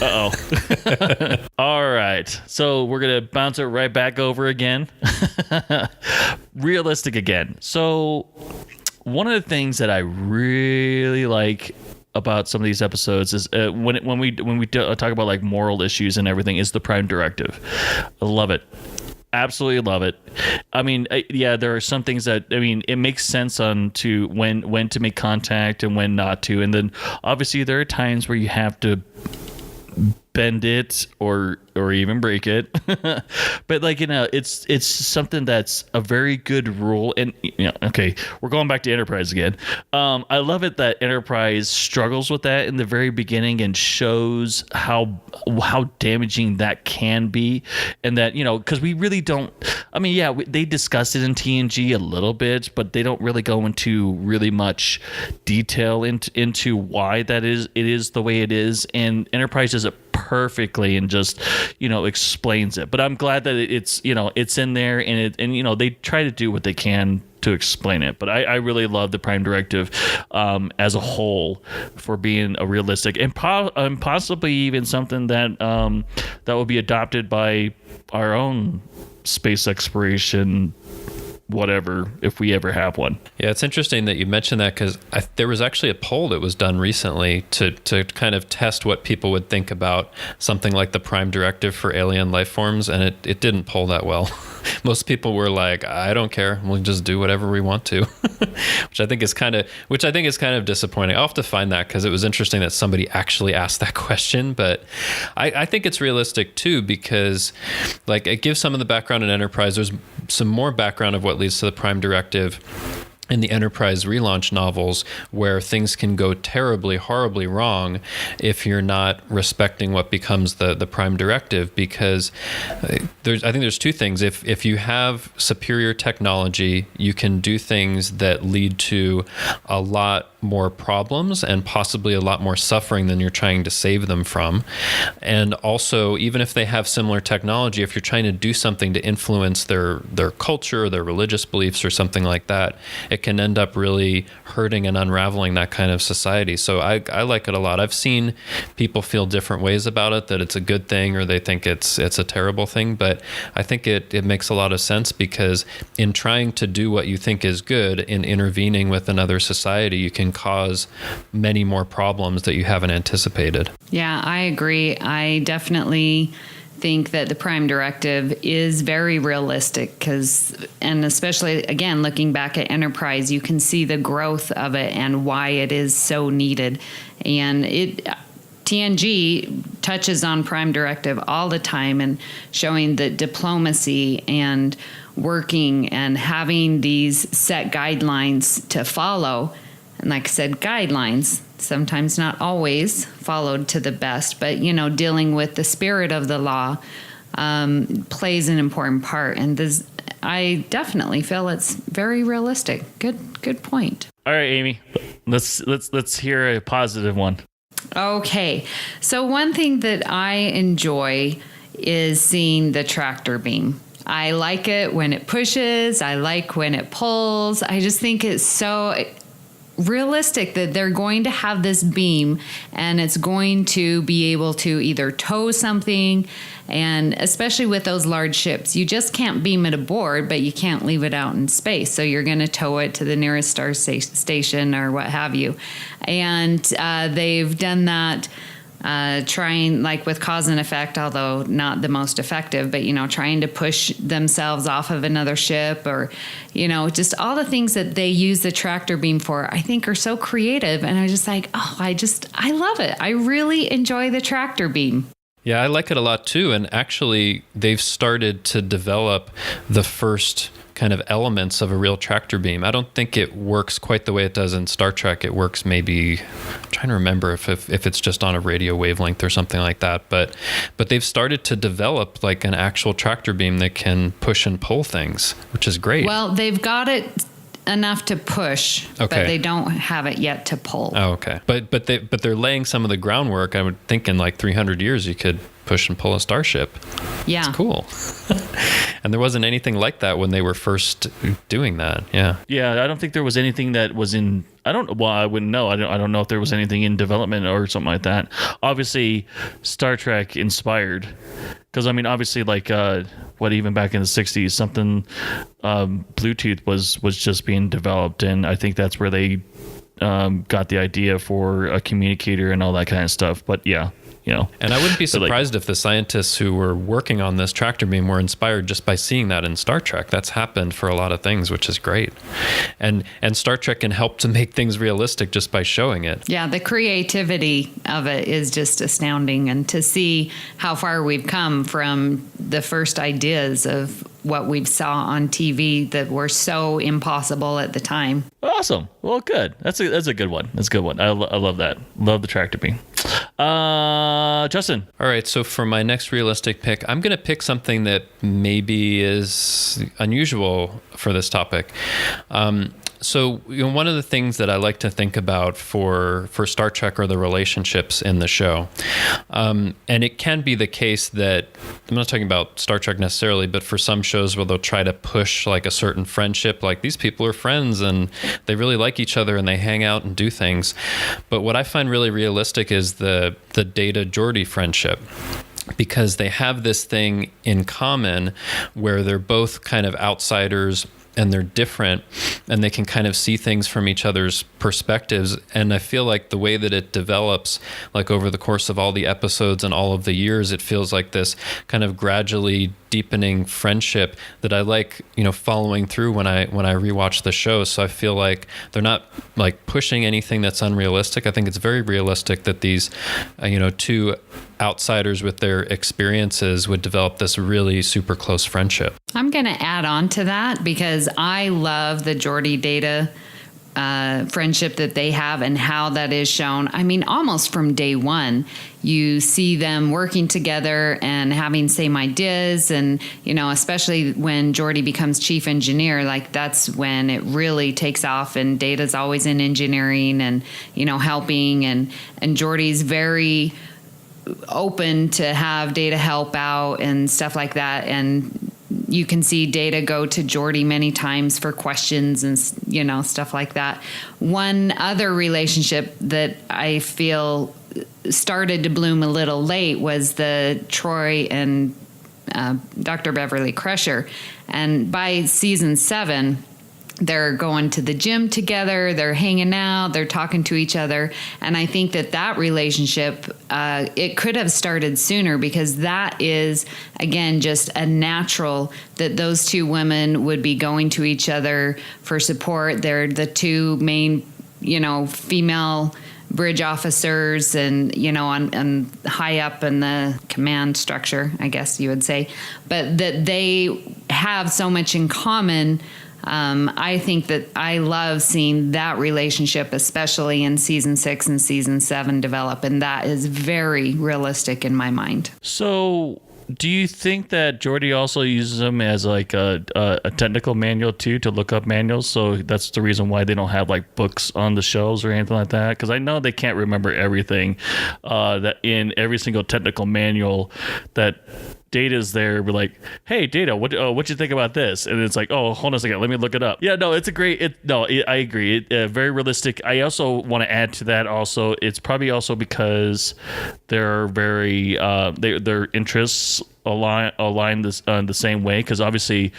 Uh-oh. All right. So we're going to bounce it right back over again. Realistic again. So one of the things that I really like about some of these episodes is when we talk about like moral issues and everything is the Prime Directive. I love it. Absolutely love it. I mean, there are some things that, I mean, it makes sense on to when to make contact and when not to. And then obviously there are times where you have to bend it or even break it. But like, it's something that's a very good rule. And okay, we're going back to Enterprise again. I love it that Enterprise struggles with that in the very beginning and shows how damaging that can be. And that, because we really don't, I mean, yeah, they discussed it in TNG a little bit, but they don't really go into really much detail into why it is the way it is. And Enterprise does it perfectly and just explains it. But I'm glad that it's in there and they try to do what they can to explain it. But I really love the Prime Directive as a whole for being a realistic and possibly even something that that will be adopted by our own space exploration whatever, if we ever have one. Yeah, it's interesting that you mentioned that because there was actually a poll that was done recently to kind of test what people would think about something like the Prime Directive for alien life forms, and it didn't poll that well. Most people were like, I don't care, we'll just do whatever we want to, which I think is kind of disappointing. I'll have to find that because it was interesting that somebody actually asked that question, but I think it's realistic too because like it gives some of the background in Enterprise. There's some more background of what leads to the Prime Directive in the Enterprise relaunch novels, where things can go terribly, horribly wrong if you're not respecting what becomes the Prime Directive. Because I think there's two things. If you have superior technology, you can do things that lead to a lot more problems and possibly a lot more suffering than you're trying to save them from. And also, even if they have similar technology, if you're trying to do something to influence their culture, their religious beliefs or something like that, it can end up really hurting and unraveling that kind of society. So I like it a lot. I've seen people feel different ways about it, that it's a good thing or they think it's a terrible thing, but I think it makes a lot of sense because in trying to do what you think is good, in intervening with another society, you can cause many more problems that you haven't anticipated. Yeah, I agree. I definitely think that the Prime Directive is very realistic and especially, again, looking back at Enterprise, you can see the growth of it and why it is so needed. And TNG touches on Prime Directive all the time and showing the diplomacy and working and having these set guidelines to follow. And like I said, guidelines, sometimes not always followed to the best, but, dealing with the spirit of the law plays an important part. And I definitely feel it's very realistic. Good point. All right, Amy, let's hear a positive one. Okay. So one thing that I enjoy is seeing the tractor beam. I like it when it pushes. I like when it pulls. I just think it's so realistic that they're going to have this beam and it's going to be able to either tow something, and especially with those large ships, you just can't beam it aboard, but you can't leave it out in space. So you're going to tow it to the nearest station or what have you. And they've done that. Trying, like with cause and effect, although not the most effective, but, trying to push themselves off of another ship, or, just all the things that they use the tractor beam for, I think are so creative. And I'm just like, I love it. I really enjoy the tractor beam. Yeah, I like it a lot too. And actually, they've started to develop the first kind of elements of a real tractor beam. I don't think it works quite the way it does in Star Trek. It works maybe, I'm trying to remember if it's just on a radio wavelength or something like that. But they've started to develop like an actual tractor beam that can push and pull things, which is great. Well, they've got it enough to push, but they don't have it yet to pull. Oh, okay. But they're laying some of the groundwork. I would think in like 300 years you could push and pull a starship. Yeah. It's cool. And there wasn't anything like that when they were first doing that. Yeah. Yeah, I don't think there was anything that was in. I wouldn't know. I don't know if there was anything in development or something like that. Obviously, Star Trek inspired, because obviously, like even back in the '60s, something Bluetooth was just being developed, and I think that's where they got the idea for a communicator and all that kind of stuff. But yeah. And I wouldn't be surprised if the scientists who were working on this tractor beam were inspired just by seeing that in Star Trek. That's happened for a lot of things, which is great. And Star Trek can help to make things realistic just by showing it. Yeah, the creativity of it is just astounding. And to see how far we've come from the first ideas of what we saw on TV that were so impossible at the time. Awesome. Well, good. That's a good one. That's a good one. I love that. Love the tractor beam. Justin. All right. So for my next realistic pick, I'm going to pick something that maybe is unusual for this topic. So one of the things that I like to think about for Star Trek are the relationships in the show. And it can be the case that, I'm not talking about Star Trek necessarily, but for some shows where they'll try to push like a certain friendship, like these people are friends and they really like each other and they hang out and do things. But what I find really realistic is the Data-Geordi friendship, because they have this thing in common where they're both kind of outsiders and they're different and they can kind of see things from each other's perspectives. And I feel like the way that it develops, like over the course of all the episodes and all of the years, it feels like this kind of gradually deepening friendship that I like, following through when I rewatch the show. So I feel like they're not like pushing anything that's unrealistic. I think it's very realistic that these, two outsiders with their experiences would develop this really super close friendship. I'm going to add on to that because I love the Geordi Data friendship that they have and how that is shown. Almost from day one, you see them working together and having same ideas. And, especially when Geordi becomes chief engineer, like that's when it really takes off, and Data's always in engineering and, helping, and Geordi's very open to have Data help out and stuff like that. And you can see Data go to Geordi many times for questions and, stuff like that. One other relationship that I feel started to bloom a little late was the Troy and Dr. Beverly Crusher. And by season 7, they're going to the gym together, they're hanging out, they're talking to each other. And I think that relationship, it could have started sooner, because that is, again, just a natural that those two women would be going to each other for support. They're the two main, female bridge officers and, on high up in the command structure, I guess you would say. But that they have so much in common. I think that I love seeing that relationship, especially in season 6 and season 7 develop. And that is very realistic in my mind. So do you think that Geordi also uses them as like a technical manual too, to look up manuals? So that's the reason why they don't have like books on the shelves or anything like that? Because I know they can't remember everything that in every single technical manual that Data's there, be like, "Hey, Data, what you think about this?" And it's like, "Oh, hold on a second, let me look it up." Yeah, no, it's a great. I agree. Very realistic. I also want to add to that. Also, it's probably also because they're very their interests align this the same way. Because obviously,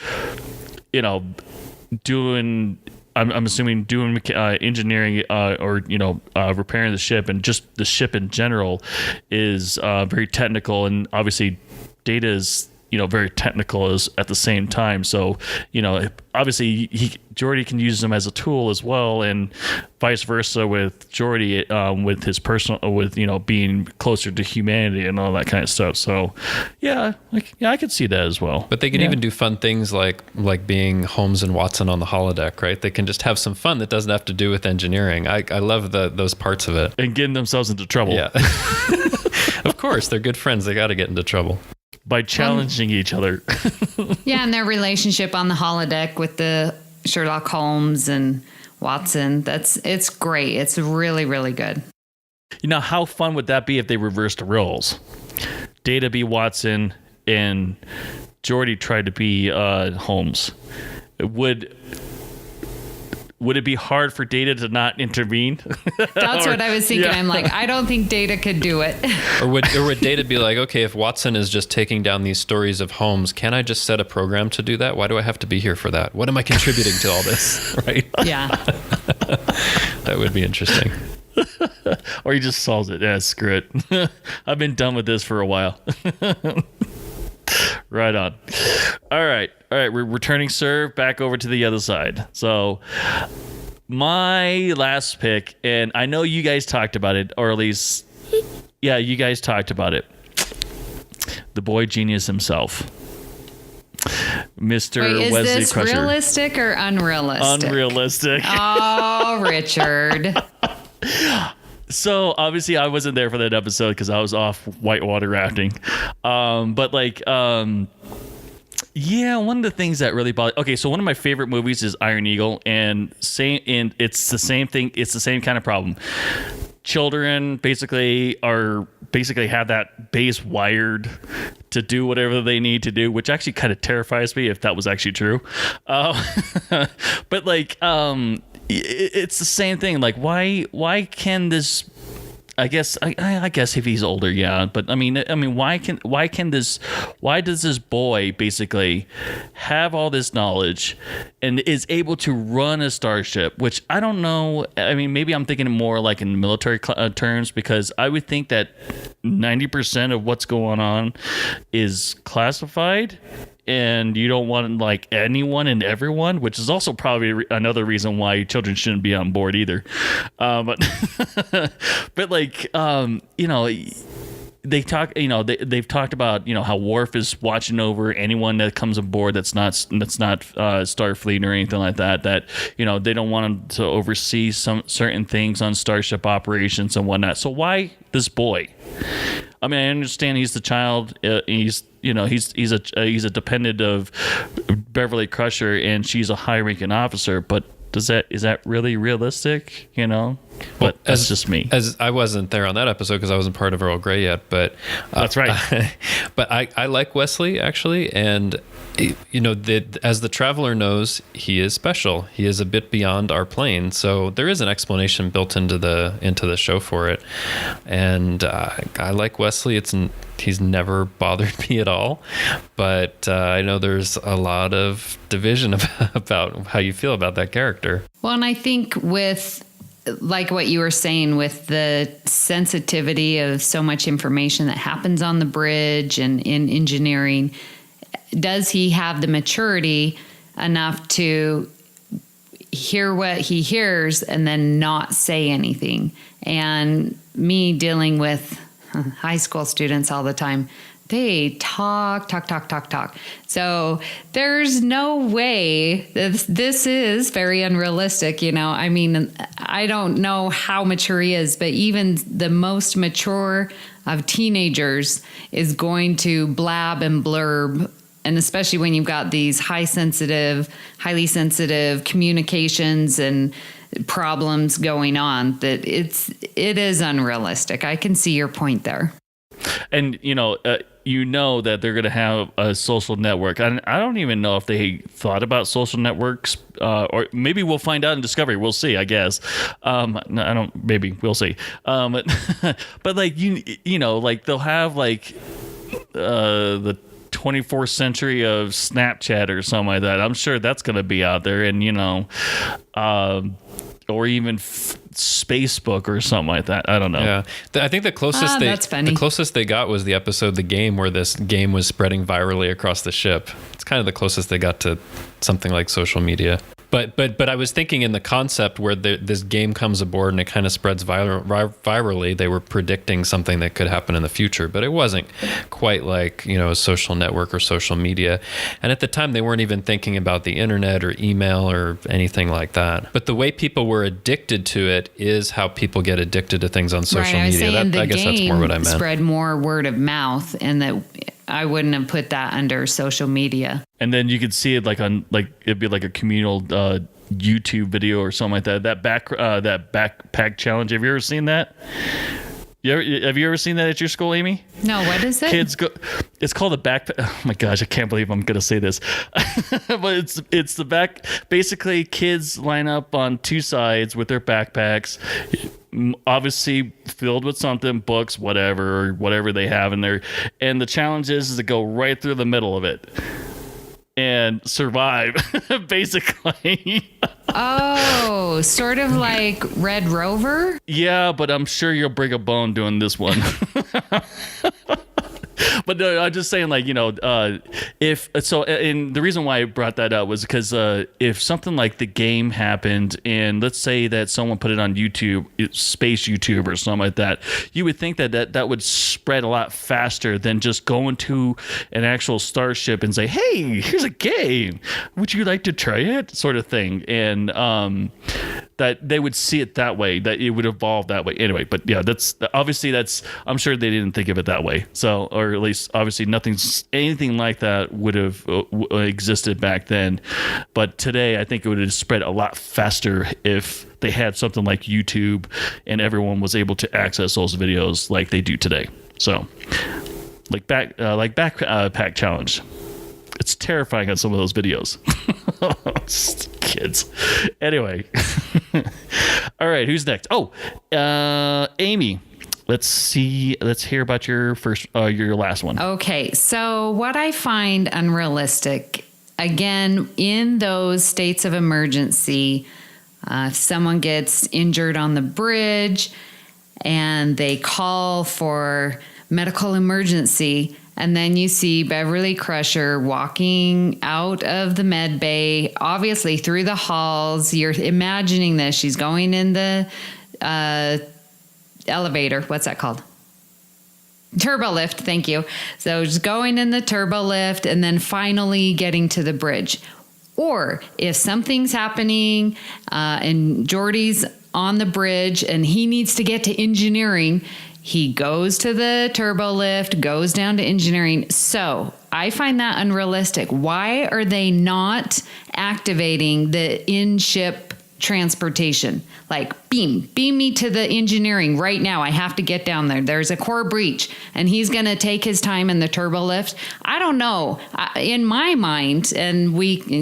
doing. I'm assuming doing engineering or repairing the ship and just the ship in general is very technical, and obviously Data is very technical as at the same time. So obviously Geordi can use them as a tool as well, and vice versa with Geordi with his personal being closer to humanity and all that kind of stuff. So I could see that as well. But they can even do fun things like being Holmes and Watson on the holodeck, right? They can just have some fun that doesn't have to do with engineering. I love those parts of it. And getting themselves into trouble. Yeah. Of course, they're good friends. They got to get into trouble. By challenging each other. Yeah, and their relationship on the holodeck with the Sherlock Holmes and Watson, it's great. It's really, really good. How fun would that be if they reversed the roles? Data be Watson and Geordi tried to be Holmes. Would it be hard for Data to not intervene? That's what I was thinking. Yeah. I'm like, I don't think Data could do it. Or would Data be like, okay, if Watson is just taking down these stories of Holmes, can I just set a program to do that? Why do I have to be here for that? What am I contributing to all this? Right? Yeah. That would be interesting. Or he just solves it. Yeah, screw it. I've been done with this for a while. Right on. All right. We're returning serve back over to the other side. So my last pick, and I know you guys talked about it, or at least, you guys talked about it. The boy genius himself, Mr. Wait, Wesley is this Crusher. Realistic or unrealistic? Unrealistic. Oh, Richard. So obviously I wasn't there for that episode because I was off whitewater rafting. One of the things that really bothered. Okay, so one of my favorite movies is Iron Eagle, and it's the same thing. It's the same kind of problem. Children basically have that base wired to do whatever they need to do, which actually kind of terrifies me if that was actually true. It's the same thing. Like, why can this? I guess if he's older, yeah. But I mean, why does this boy basically have all this knowledge and is able to run a starship? Which I don't know. I mean, maybe I'm thinking more like in military terms, because I would think that 90% of what's going on is classified. And you don't want like anyone and everyone, which is also probably another reason why children shouldn't be on board either. But they talk, they've talked about, how Worf is watching over anyone that comes aboard that's not Starfleet or anything like that. That they don't want him to oversee some certain things on starship operations and whatnot. So why this boy? I mean, I understand he's the child. He's a dependent of Beverly Crusher, and she's a high-ranking officer. But is that really realistic? But that's just me. As I wasn't there on that episode because I wasn't part of Earl Grey yet. But that's right. But I like Wesley actually, and as the traveler knows, he is special. He is a bit beyond our plane. So there is an explanation built into the show for it, and I like Wesley. He's never bothered me at all, but I know there's a lot of division about how you feel about that character. Well, and I think with like what you were saying with the sensitivity of so much information that happens on the bridge and in engineering, does he have the maturity enough to hear what he hears and then not say anything? And me dealing with high school students all the time, they talk. So there's no way this is very unrealistic. I mean, I don't know how mature he is, but even the most mature of teenagers is going to blab and blurb. And especially when you've got these highly sensitive communications and problems going on, that it is unrealistic. I can see your point there. And that they're going to have a social network. And I don't even know if they thought about social networks, or maybe we'll find out in Discovery. We'll see, I guess. No, I don't. Maybe we'll see. But like like they'll have like the 24th century of Snapchat or something like that. I'm sure that's going to be out there, and or even Spacebook or something like that. I don't know. Yeah, I think the closest that's funny. the closest they got was the episode The Game, where this game was spreading virally across the ship. It's kind of the closest they got to something like social media. But I was thinking in the concept where this game comes aboard and it kind of spreads virally, they were predicting something that could happen in the future, but it wasn't quite like, a social network or social media. And at the time, they weren't even thinking about the internet or email or anything like that. But the way people were addicted to it is how people get addicted to things on social I was media. saying I guess that's more what I meant. Spread more word of mouth, and that I wouldn't have put that under social media. And then you could see it it'd be like a communal YouTube video or something like that. That backpack challenge. Have you ever seen that? Have you ever seen that at your school, Amy? No, what is it? Kids go. It's called a backpack. Oh my gosh, I can't believe I'm gonna say this, but it's the back. Basically, kids line up on two sides with their backpacks, obviously filled with something, books, whatever they have in there, and the challenge is to go right through the middle of it and survive, basically. Oh, sort of like Red Rover? Yeah, but I'm sure you'll break a bone doing this one. But no, I'm just saying, if so, and the reason why I brought that up was because if something like The Game happened, and let's say that someone put it on YouTube, space YouTube or something like that, you would think that would spread a lot faster than just going to an actual starship and say, "Hey, here's a game. Would you like to try it?" sort of thing, and that they would see it that way, that it would evolve that way. Anyway, but yeah, I'm sure they didn't think of it that way. So, or at least obviously anything like that would have existed back then. But today, I think it would have spread a lot faster if they had something like YouTube and everyone was able to access those videos like they do today. So, backpack challenge. It's terrifying on some of those videos. Kids. Anyway. All right, who's next? Oh, Amy. Let's hear about your last one. Okay, so what I find unrealistic, again, in those states of emergency, if someone gets injured on the bridge and they call for medical emergency, and then you see Beverly Crusher walking out of the med bay, obviously through the halls. You're imagining this. She's going in the elevator. What's that called? Turbo lift. Thank you. So just going in the turbo lift and then finally getting to the bridge. Or if something's happening and Geordi's on the bridge and he needs to get to engineering, he goes to the turbo lift, goes down to engineering. So I find that unrealistic. Why are they not activating the in-ship transportation? Like, beam me to the engineering right now. I have to get down there. There's a core breach, and he's going to take his time in the turbo lift. I don't know. In my mind, and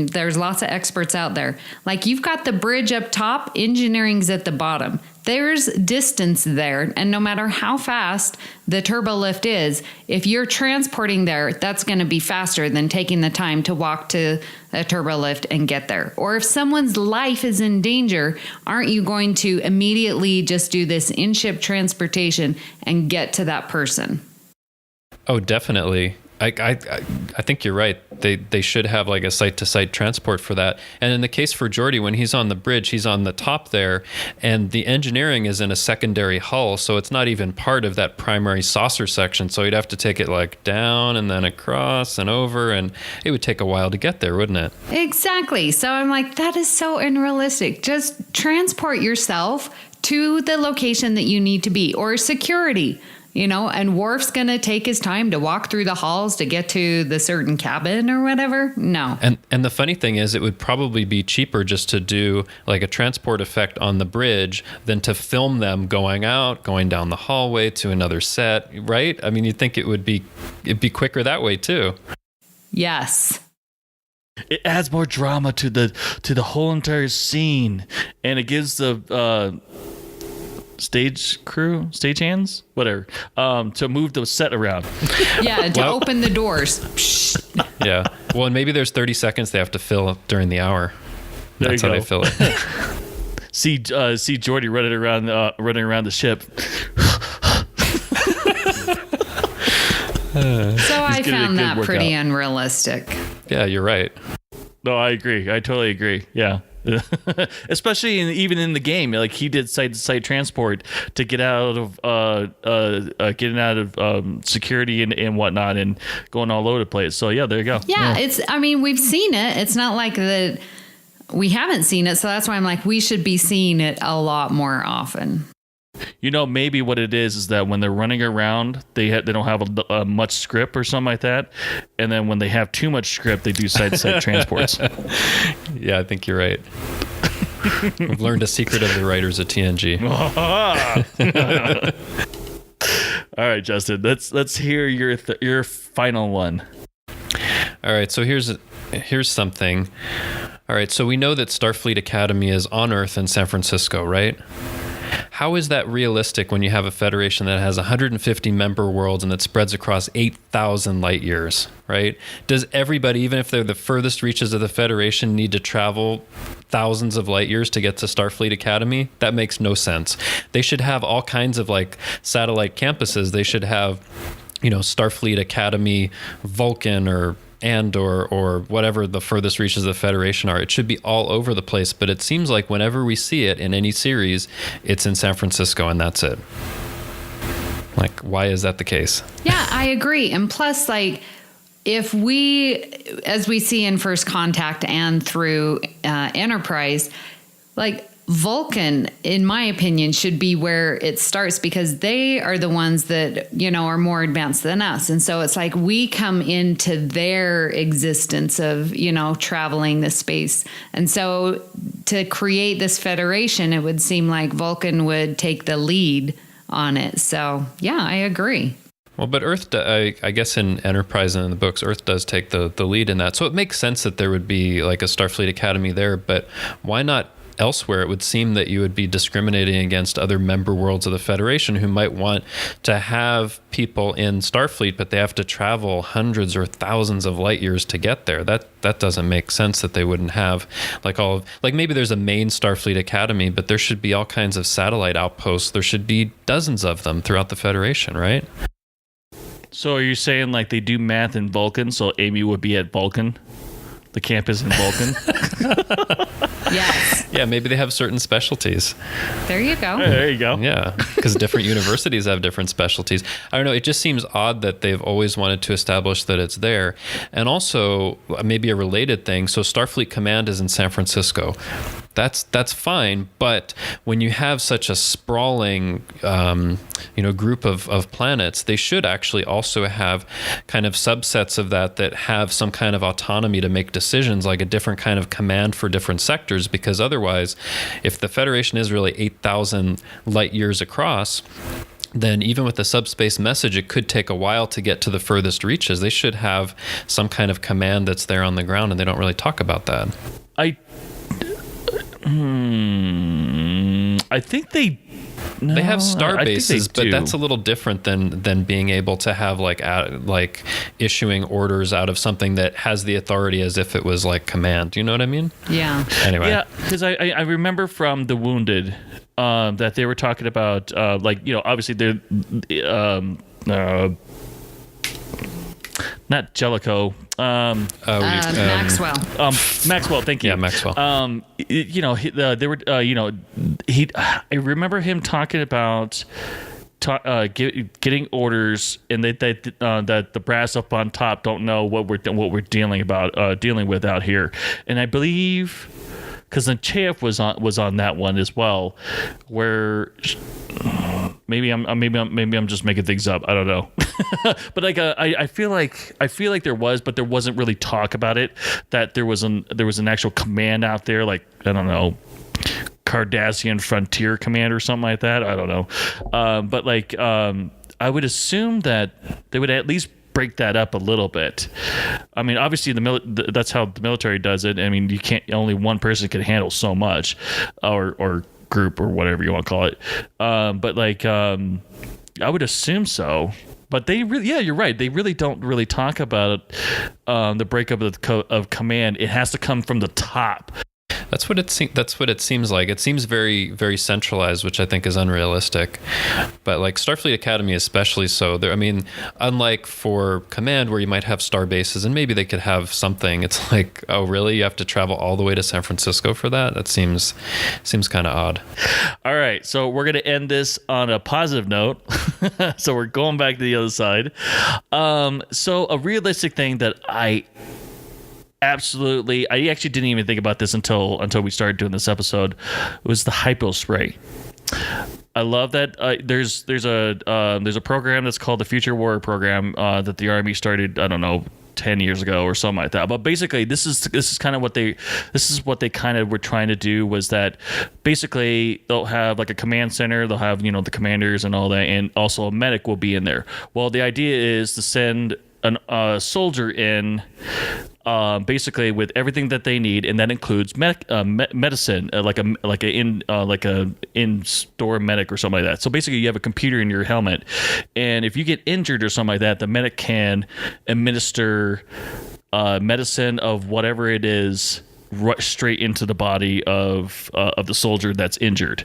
there's lots of experts out there, like you've got the bridge up top, engineering's at the bottom. There's distance there, and no matter how fast the turbo lift is, if you're transporting there, that's going to be faster than taking the time to walk to a turbo lift and get there. Or if someone's life is in danger, aren't you going to immediately just do this in-ship transportation and get to that person? Oh, definitely. I think you're right. They should have like a site-to-site transport for that. And in the case for Geordi, when he's on the bridge, he's on the top there, and the engineering is in a secondary hull, so it's not even part of that primary saucer section. So he'd have to take it like down and then across and over, and it would take a while to get there, wouldn't it? Exactly. So I'm like, that is so unrealistic. Just transport yourself to the location that you need to be, or security, and Worf's going to take his time to walk through the halls to get to the certain cabin or whatever. No. And the funny thing is, it would probably be cheaper just to do like a transport effect on the bridge than to film them going out, going down the hallway to another set, right? I mean, you'd think it'd be quicker that way too. Yes. It adds more drama to the whole entire scene, and it gives the stagehands, whatever, to move the set around. Yeah, to open the doors. Yeah. Well, and maybe there's 30 seconds they have to fill during the hour. That's how they fill it. See Geordi running around the ship. So I getting a found good that pretty workout. unrealistic. Yeah, you're right. No, I agree. I totally agree. Yeah. Especially even in the game, like he did site-to-site transport to get out of getting out of security and whatnot, and going all over the place. So yeah, there you go. Yeah, we've seen it. It's not like that we haven't seen it. So that's why I'm like, we should be seeing it a lot more often. Maybe what it is that when they're running around, they don't have much script or something like that, and then when they have too much script, they do site-to-site transports. Yeah, I think you're right. We've learned a secret of the writers at TNG. All right, Justin, let's hear your final one. All right, so here's something. All right, so we know that Starfleet Academy is on Earth in San Francisco, right? How is that realistic when you have a federation that has 150 member worlds and that spreads across 8,000 light years, right? Does everybody, even if they're the furthest reaches of the federation, need to travel thousands of light years to get to Starfleet Academy? That makes no sense. They should have all kinds of like satellite campuses. They should have, Starfleet Academy, Vulcan, or whatever the furthest reaches of the Federation are. It should be all over the place, but it seems like whenever we see it in any series, it's in San Francisco and that's it. Like, why is that the case? Yeah, I agree. And plus, like, if we, as we see in First Contact and through Enterprise, like, Vulcan, in my opinion, should be where it starts, because they are the ones that, are more advanced than us. And so it's like we come into their existence of, traveling the space. And so to create this federation, it would seem like Vulcan would take the lead on it. So, yeah, I agree. Well, but Earth, I guess in Enterprise and in the books, Earth does take the lead in that. So it makes sense that there would be like a Starfleet Academy there, but why not elsewhere? It would seem that you would be discriminating against other member worlds of the Federation who might want to have people in Starfleet, but they have to travel hundreds or thousands of light years to get there. That doesn't make sense that they wouldn't have maybe there's a main Starfleet Academy, but there should be all kinds of satellite outposts. There should be dozens of them throughout the Federation, right? So are you saying like they do math in Vulcan, so Amy would be at Vulcan? The campus in Vulcan? Yes. Yeah, maybe they have certain specialties. There you go. There you go. Yeah, because different universities have different specialties. I don't know. It just seems odd that they've always wanted to establish that it's there. And also, maybe a related thing. So Starfleet Command is in San Francisco. That's fine. But when you have such a sprawling, group of planets, they should actually also have kind of subsets of that have some kind of autonomy to make decisions, like a different kind of command for different sectors. Because otherwise, if the Federation is really 8,000 light years across, then even with the subspace message, it could take a while to get to the furthest reaches. They should have some kind of command that's there on the ground, and they don't really talk about that. I think they have star bases, but that's a little different than being able to have like issuing orders out of something that has the authority as if it was like command. Do you know what I mean? Yeah. Anyway. Yeah, because I remember from The Wounded that they were talking about obviously they're not Jellicoe. Maxwell. Maxwell, thank you. Yeah, Maxwell. They were. I remember him talking about getting orders, and that the brass up on top don't know what we're dealing with out here. And I believe, because then Chev was on that one as well, where maybe I'm just making things up. I don't know, but like I feel like there was, but there wasn't really talk about it. That there was an actual command out there, like I don't know, Cardassian Frontier Command or something like that. I don't know, but like I would assume that they would at least break that up a little bit. I mean, obviously that's how the military does it. I mean, you can't, only one person can handle so much, or group or whatever you want to call it. But like I would assume so. But they really, yeah, you're right. They really don't really talk about the breakup of command. It has to come from the top. That's what it seems like. It seems very, very centralized, which I think is unrealistic. But like Starfleet Academy, especially so. I mean, unlike for Command, where you might have star bases and maybe they could have something. It's like, oh, really? You have to travel all the way to San Francisco for that? That seems kind of odd. All right, so we're gonna end this on a positive note. So we're going back to the other side. So a realistic thing that I actually didn't even think about this until we started doing this episode. It was the hypo spray. I love that there's a program that's called the Future Warrior Program that the Army started, I don't know, 10 years ago or something like that. But basically this is kind of what they kind of were trying to do, was that basically they'll have like a command center, they'll have, the commanders and all that, and also a medic will be in there. Well, the idea is to send a soldier in basically with everything that they need, and that includes medicine, like a in-store medic or something like that. So basically, you have a computer in your helmet, and if you get injured or something like that, the medic can administer medicine of whatever it is right straight into the body of the soldier that's injured,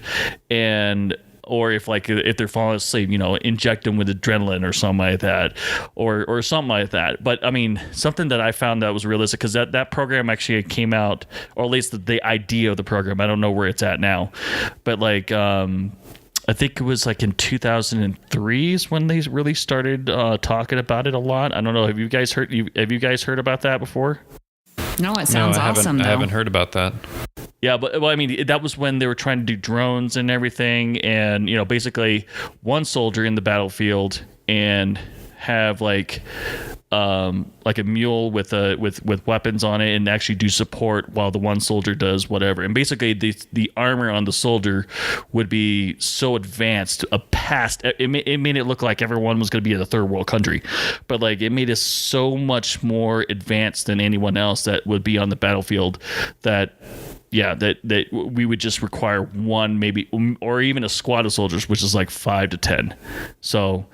or if they're falling asleep, inject them with adrenaline or something like that, or something like that. But I mean, something that I found that was realistic, because that program actually came out, or at least the idea of the program, I don't know where it's at now, but like I think it was like in 2003 is when they really started talking about it a lot. I don't know. Have you guys heard about that before? No, it sounds awesome. I haven't heard about that. Yeah, but I mean, that was when they were trying to do drones and everything, and basically one soldier in the battlefield and have like a mule with weapons on it, and actually do support while the one soldier does whatever. And basically, the armor on the soldier would be so advanced, it made it look like everyone was going to be in a third world country, but like it made us so much more advanced than anyone else that would be on the battlefield, that we would just require one, maybe, or even a squad of soldiers, which is like 5 to 10. So,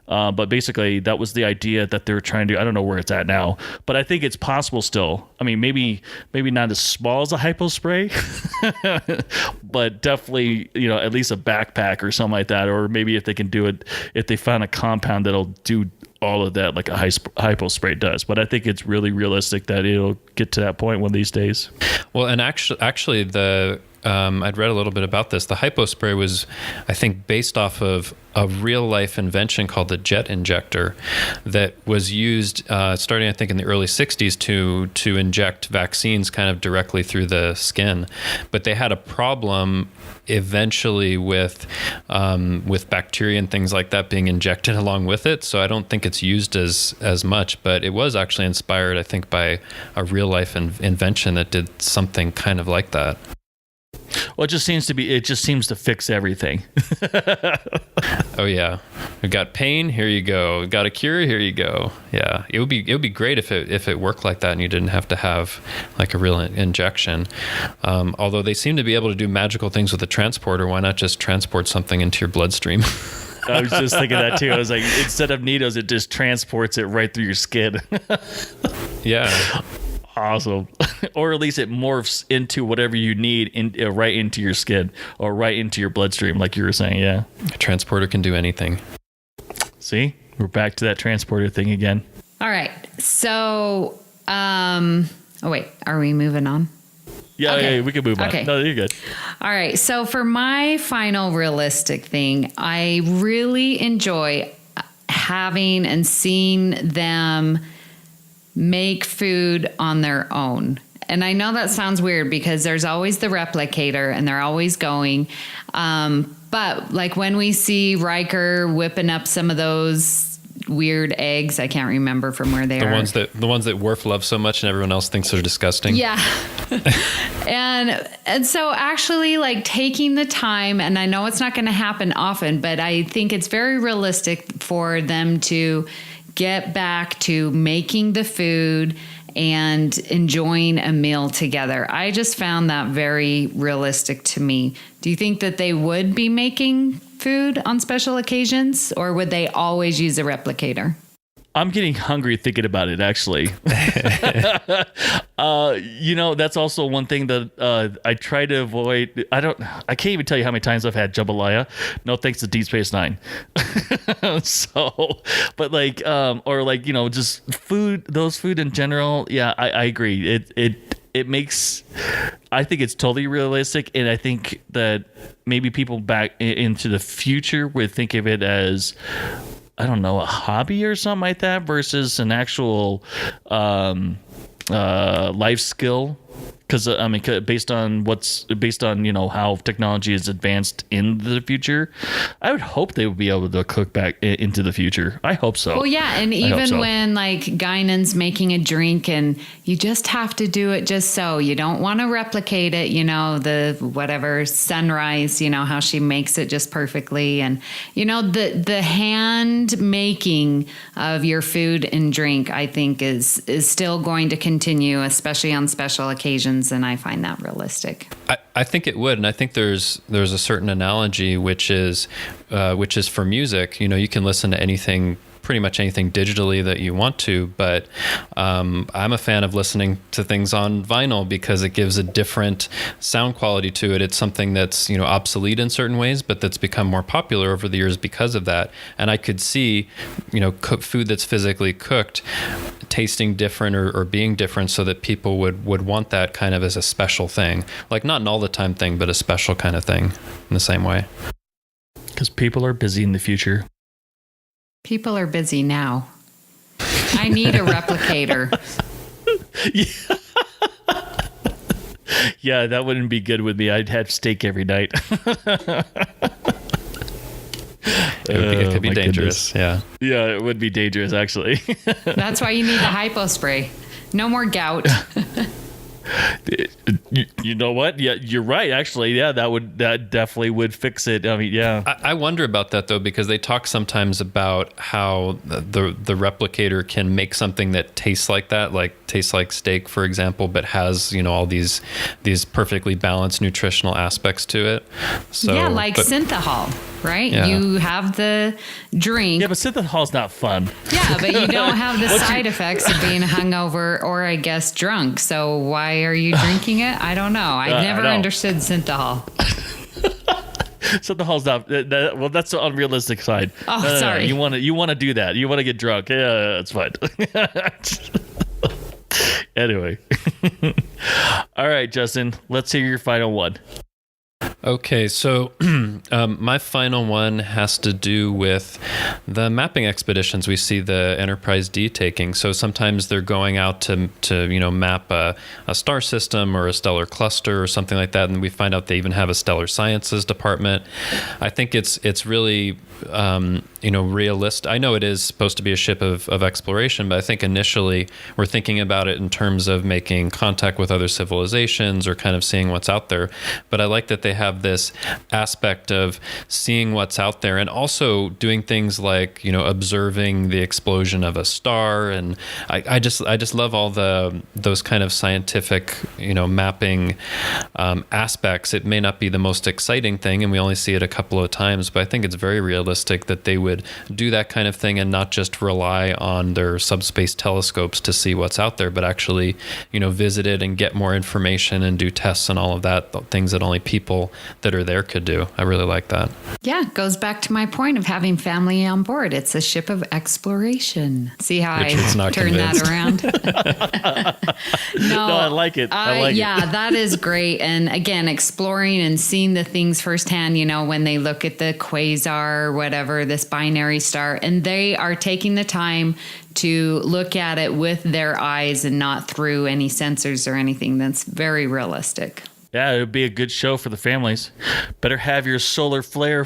but basically that was the idea that they were trying to. I don't know where it's at now, but I think it's possible still. I mean, maybe not as small as a hypo spray, but definitely, at least a backpack or something like that, or maybe if they can do it, if they found a compound that'll do all of that like a hypo spray does. But I think it's really realistic that it'll get to that point one of these days. Well, and actually the I'd read a little bit about this. The hypo spray was, I think, based off of a real life invention called the jet injector that was used starting, I think, in the early 60s to inject vaccines kind of directly through the skin. But they had a problem eventually with bacteria and things like that being injected along with it. So I don't think it's used as much, but it was actually inspired, I think, by a real life invention that did something kind of like that. Well, it just seems to fix everything. Oh yeah, we got pain. Here you go. We got a cure. Here you go. Yeah, it would be great if it worked like that and you didn't have to have like a real injection. Although they seem to be able to do magical things with a transporter. Why not just transport something into your bloodstream? I was just thinking that too. I was like, instead of needles, it just transports it right through your skin. Yeah. Awesome. Or at least it morphs into whatever you need right into your skin or right into your bloodstream, like you were saying. Yeah. A transporter can do anything. See, we're back to that transporter thing again. All right. So, oh wait, are we moving on? Yeah, okay. Yeah, we can move on. Okay. No, you're good. All right. So for my final realistic thing, I really enjoy having and seeing them make food on their own. And I know that sounds weird because there's always the replicator and they're always going. But like when we see Riker whipping up some of those weird eggs, I can't remember from where they are. The ones that Worf loves so much and everyone else thinks are disgusting. Yeah. and so actually like taking the time, and I know it's not going to happen often, but I think it's very realistic for them to get back to making the food and enjoying a meal together. I just found that very realistic to me. Do you think that they would be making food on special occasions, or would they always use a replicator? I'm getting hungry thinking about it, actually. That's also one thing that I try to avoid. I can't even tell you how many times I've had jambalaya. No thanks to Deep Space Nine. But like, or like, just food, those food in general. Yeah, I agree. It makes, I think it's totally realistic. And I think that maybe people back into the future would think of it as, I don't know, a hobby or something like that versus an actual life skill. Because based on how technology is advanced in the future, I would hope they would be able to cook back into the future. I hope so. Well, yeah, and even when like Guinan's making a drink, and you just have to do it just so. You don't want to replicate it. The whatever sunrise. How she makes it just perfectly, and the hand making of your food and drink, I think is still going to continue, especially on special occasions. And I find that realistic. I think it would, and I think there's a certain analogy which is for music. You can listen to pretty much anything digitally that you want to, but I'm a fan of listening to things on vinyl because it gives a different sound quality to it. It's something that's obsolete in certain ways, but that's become more popular over the years because of that. And I could see food that's physically cooked tasting different or being different, so that people would want that kind of as a special thing, like not an all the time thing, but a special kind of thing in the same way. Because people are busy in the future. People are busy now. I need a replicator. Yeah, that wouldn't be good with me. I'd have steak every night. It could be dangerous. Goodness. Yeah, it would be dangerous, actually. That's why you need the hypo spray. No more gout. You know what? Yeah, you're right. Actually, yeah, that definitely would fix it. I mean, yeah. I wonder about that though, because they talk sometimes about how the replicator can make something that tastes like that, like tastes like steak, for example, but has all these perfectly balanced nutritional aspects to it. So yeah, like Synthahol, right? Yeah. You have the drink. Yeah, but Synthahol's not fun. Yeah, but you don't have the side effects of being hungover or I guess drunk. So why are you drinking it? I don't know. I never understood Synthahol. Synthahol's not. Well, that's the unrealistic side. Oh, sorry. You want to do that. You want to get drunk. Yeah, that's fine. Anyway. All right, Justin. Let's hear your final one. Okay, so my final one has to do with the mapping expeditions we see the Enterprise D taking. So sometimes they're going out to map a star system or a stellar cluster or something like that, and we find out they even have a stellar sciences department. I think it's really realistic. I know it is supposed to be a ship of exploration, but I think initially we're thinking about it in terms of making contact with other civilizations or kind of seeing what's out there. But I like that they have this aspect of seeing what's out there and also doing things like observing the explosion of a star. And I just love all those kind of scientific mapping aspects. It may not be the most exciting thing, and we only see it a couple of times, but I think it's very realistic that they would do that kind of thing and not just rely on their subspace telescopes to see what's out there, but actually visit it and get more information and do tests and all of that, things that only people that are there could do. I really like that. Yeah, it goes back to my point of having family on board. It's a ship of exploration. See how Richard's I turned that around? No, I like it. Yeah, that is great. And again, exploring and seeing the things firsthand, when they look at the quasar or whatever, this binary star, and they are taking the time to look at it with their eyes and not through any sensors or anything. That's very realistic. Yeah, it would be a good show for the families. Better have your solar flare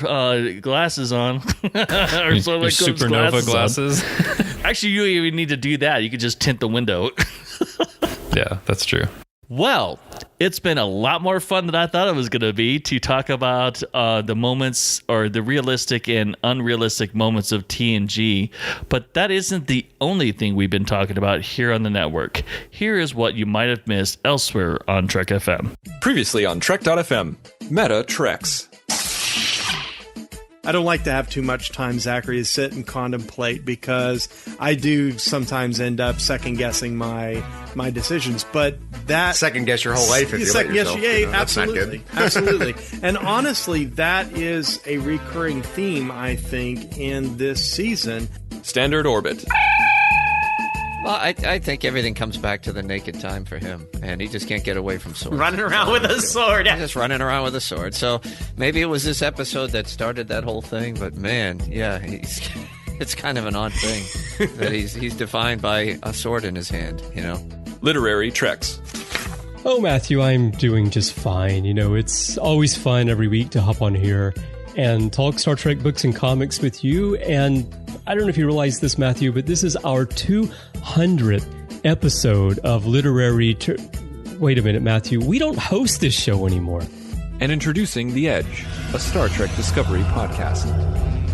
glasses on. Or solar eclipse supernova glasses. Actually, you don't even need to do that. You could just tint the window. Yeah, that's true. Well, it's been a lot more fun than I thought it was going to be to talk about the moments or the realistic and unrealistic moments of TNG. But that isn't the only thing we've been talking about here on the network. Here is what you might have missed elsewhere on Trek FM. Previously on Trek.fm, Meta Treks. I don't like to have too much time, Zachary, to sit and contemplate because I do sometimes end up second guessing my decisions. But that second guess your whole life if you let yourself. That's not good. Absolutely. And honestly, that is a recurring theme, I think, in this season. Standard Orbit. Well, I think everything comes back to the naked time for him, and he just can't get away from swords. Running around with a sword. He's just running around with a sword. So maybe it was this episode that started that whole thing, but man, yeah, it's kind of an odd thing that he's defined by a sword in his hand, you know? Literary Treks. Oh, Matthew, I'm doing just fine. You know, it's always fun every week to hop on here and talk Star Trek books and comics with you. And I don't know if you realize this, Matthew, but this is our 200th episode of Literary... Wait a minute, Matthew. We don't host this show anymore. And introducing The Edge, a Star Trek Discovery podcast.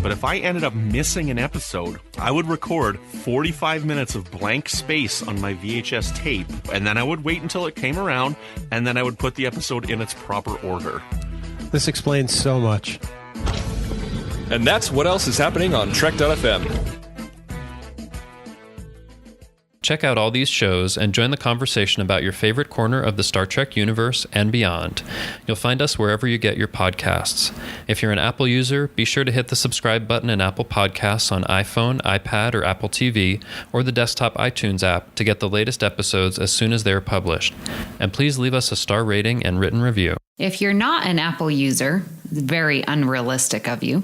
But if I ended up missing an episode, I would record 45 minutes of blank space on my VHS tape, and then I would wait until it came around, and then I would put the episode in its proper order. This explains so much. And that's what else is happening on Trek.fm. Check out all these shows and join the conversation about your favorite corner of the Star Trek universe and beyond. You'll find us wherever you get your podcasts. If you're an Apple user, be sure to hit the subscribe button in Apple Podcasts on iPhone, iPad, or Apple TV, or the desktop iTunes app to get the latest episodes as soon as they're published. And please leave us a star rating and written review. If you're not an Apple user, very unrealistic of you,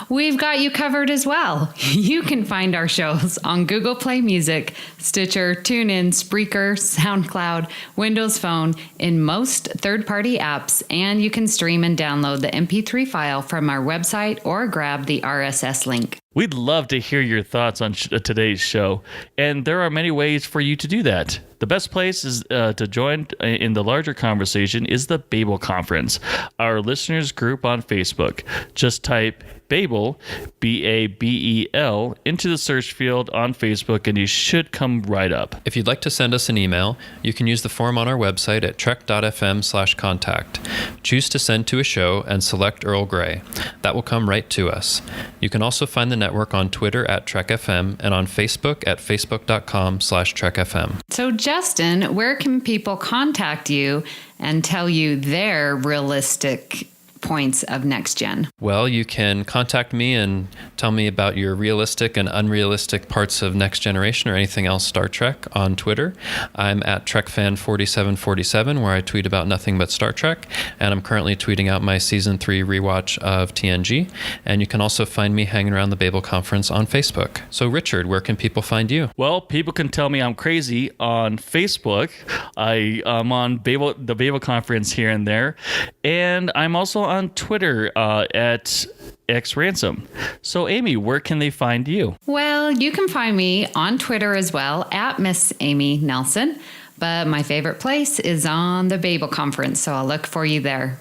we've got you covered as well. You can find our shows on Google Play Music, Stitcher, TuneIn, Spreaker, SoundCloud, Windows Phone, in most third-party apps, and you can stream and download the MP3 file from our website or grab the RSS link. We'd love to hear your thoughts on today's show, and there are many ways for you to do that. The best place is to join in the larger conversation is the Babel Conference, our listeners group on Facebook. Just type Babel, B-A-B-E-L, into the search field on Facebook, and you should come right up. If you'd like to send us an email, you can use the form on our website at trek.fm/contact. Choose to send to a show and select Earl Grey. That will come right to us. You can also find the network on Twitter at TrekFM and on Facebook at facebook.com/TrekFM. So, Justin, where can people contact you and tell you their realistic points of Next Gen? Well, you can contact me and tell me about your realistic and unrealistic parts of Next Generation or anything else Star Trek on Twitter. I'm at TrekFan4747, where I tweet about nothing but Star Trek, and I'm currently tweeting out my Season 3 rewatch of TNG, and you can also find me hanging around the Babel Conference on Facebook. So, Richard, where can people find you? Well, people can tell me I'm crazy on Facebook. I'm on the Babel Conference here and there, and I'm also on Twitter at XRansom. So, Amy, where can they find you? Well, you can find me on Twitter as well, at Miss Amy Nelson. But my favorite place is on the Babel Conference, so I'll look for you there.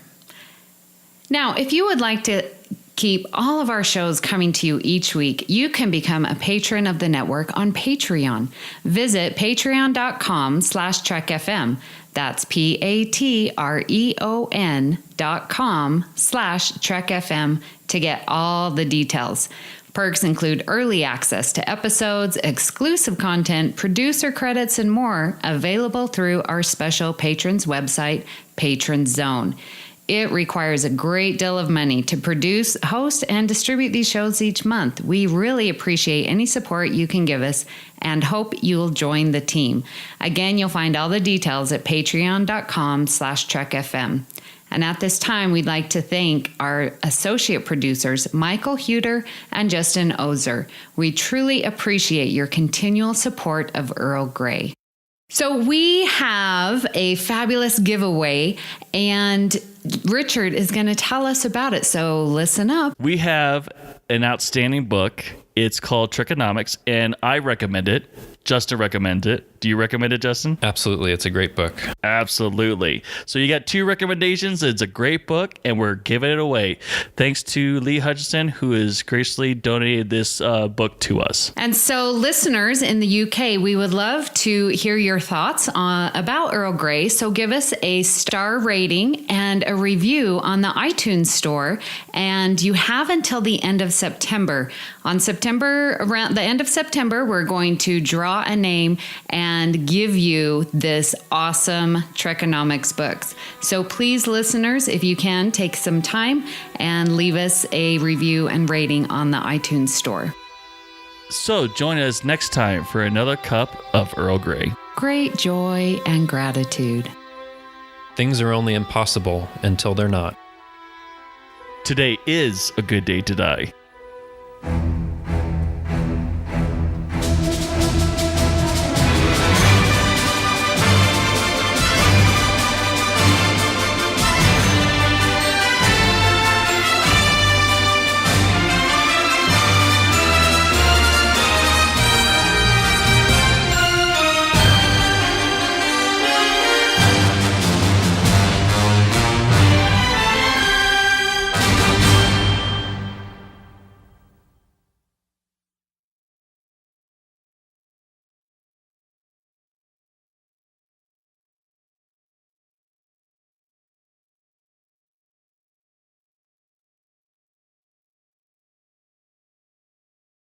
Now, if you would like to keep all of our shows coming to you each week, you can become a patron of the network on Patreon. Visit patreon.com/TrekFM. That's patreon.com/TrekFM to get all the details. Perks include early access to episodes, exclusive content, producer credits, and more, available through our special patrons website, Patron Zone. It requires a great deal of money to produce, host, and distribute these shows each month. We really appreciate any support you can give us and hope you'll join the team. Again, you'll find all the details at patreon.com/TrekFM. And at this time, we'd like to thank our associate producers, Michael Huter and Justin Ozer. We truly appreciate your continual support of Earl Grey. So we have a fabulous giveaway, and Richard is going to tell us about it. So listen up. We have an outstanding book. It's called Trickonomics, and I recommend it. Justin recommends it. Do you recommend it, Justin? Absolutely. It's a great book. Absolutely. So you got 2 recommendations. It's a great book, and we're giving it away. Thanks to Lee Hutchinson, who has graciously donated this book to us. And so listeners in the UK, we would love to hear your thoughts about Earl Grey. So give us a star rating and a review on the iTunes store. And you have until the end of September. Around the end of September, we're going to draw a name and give you this awesome Trickonomics books. So please, listeners, if you can, take some time and leave us a review and rating on the iTunes store. So join us next time for another cup of Earl Grey. Great joy and gratitude. Things are only impossible until they're not. Today is a good day to die.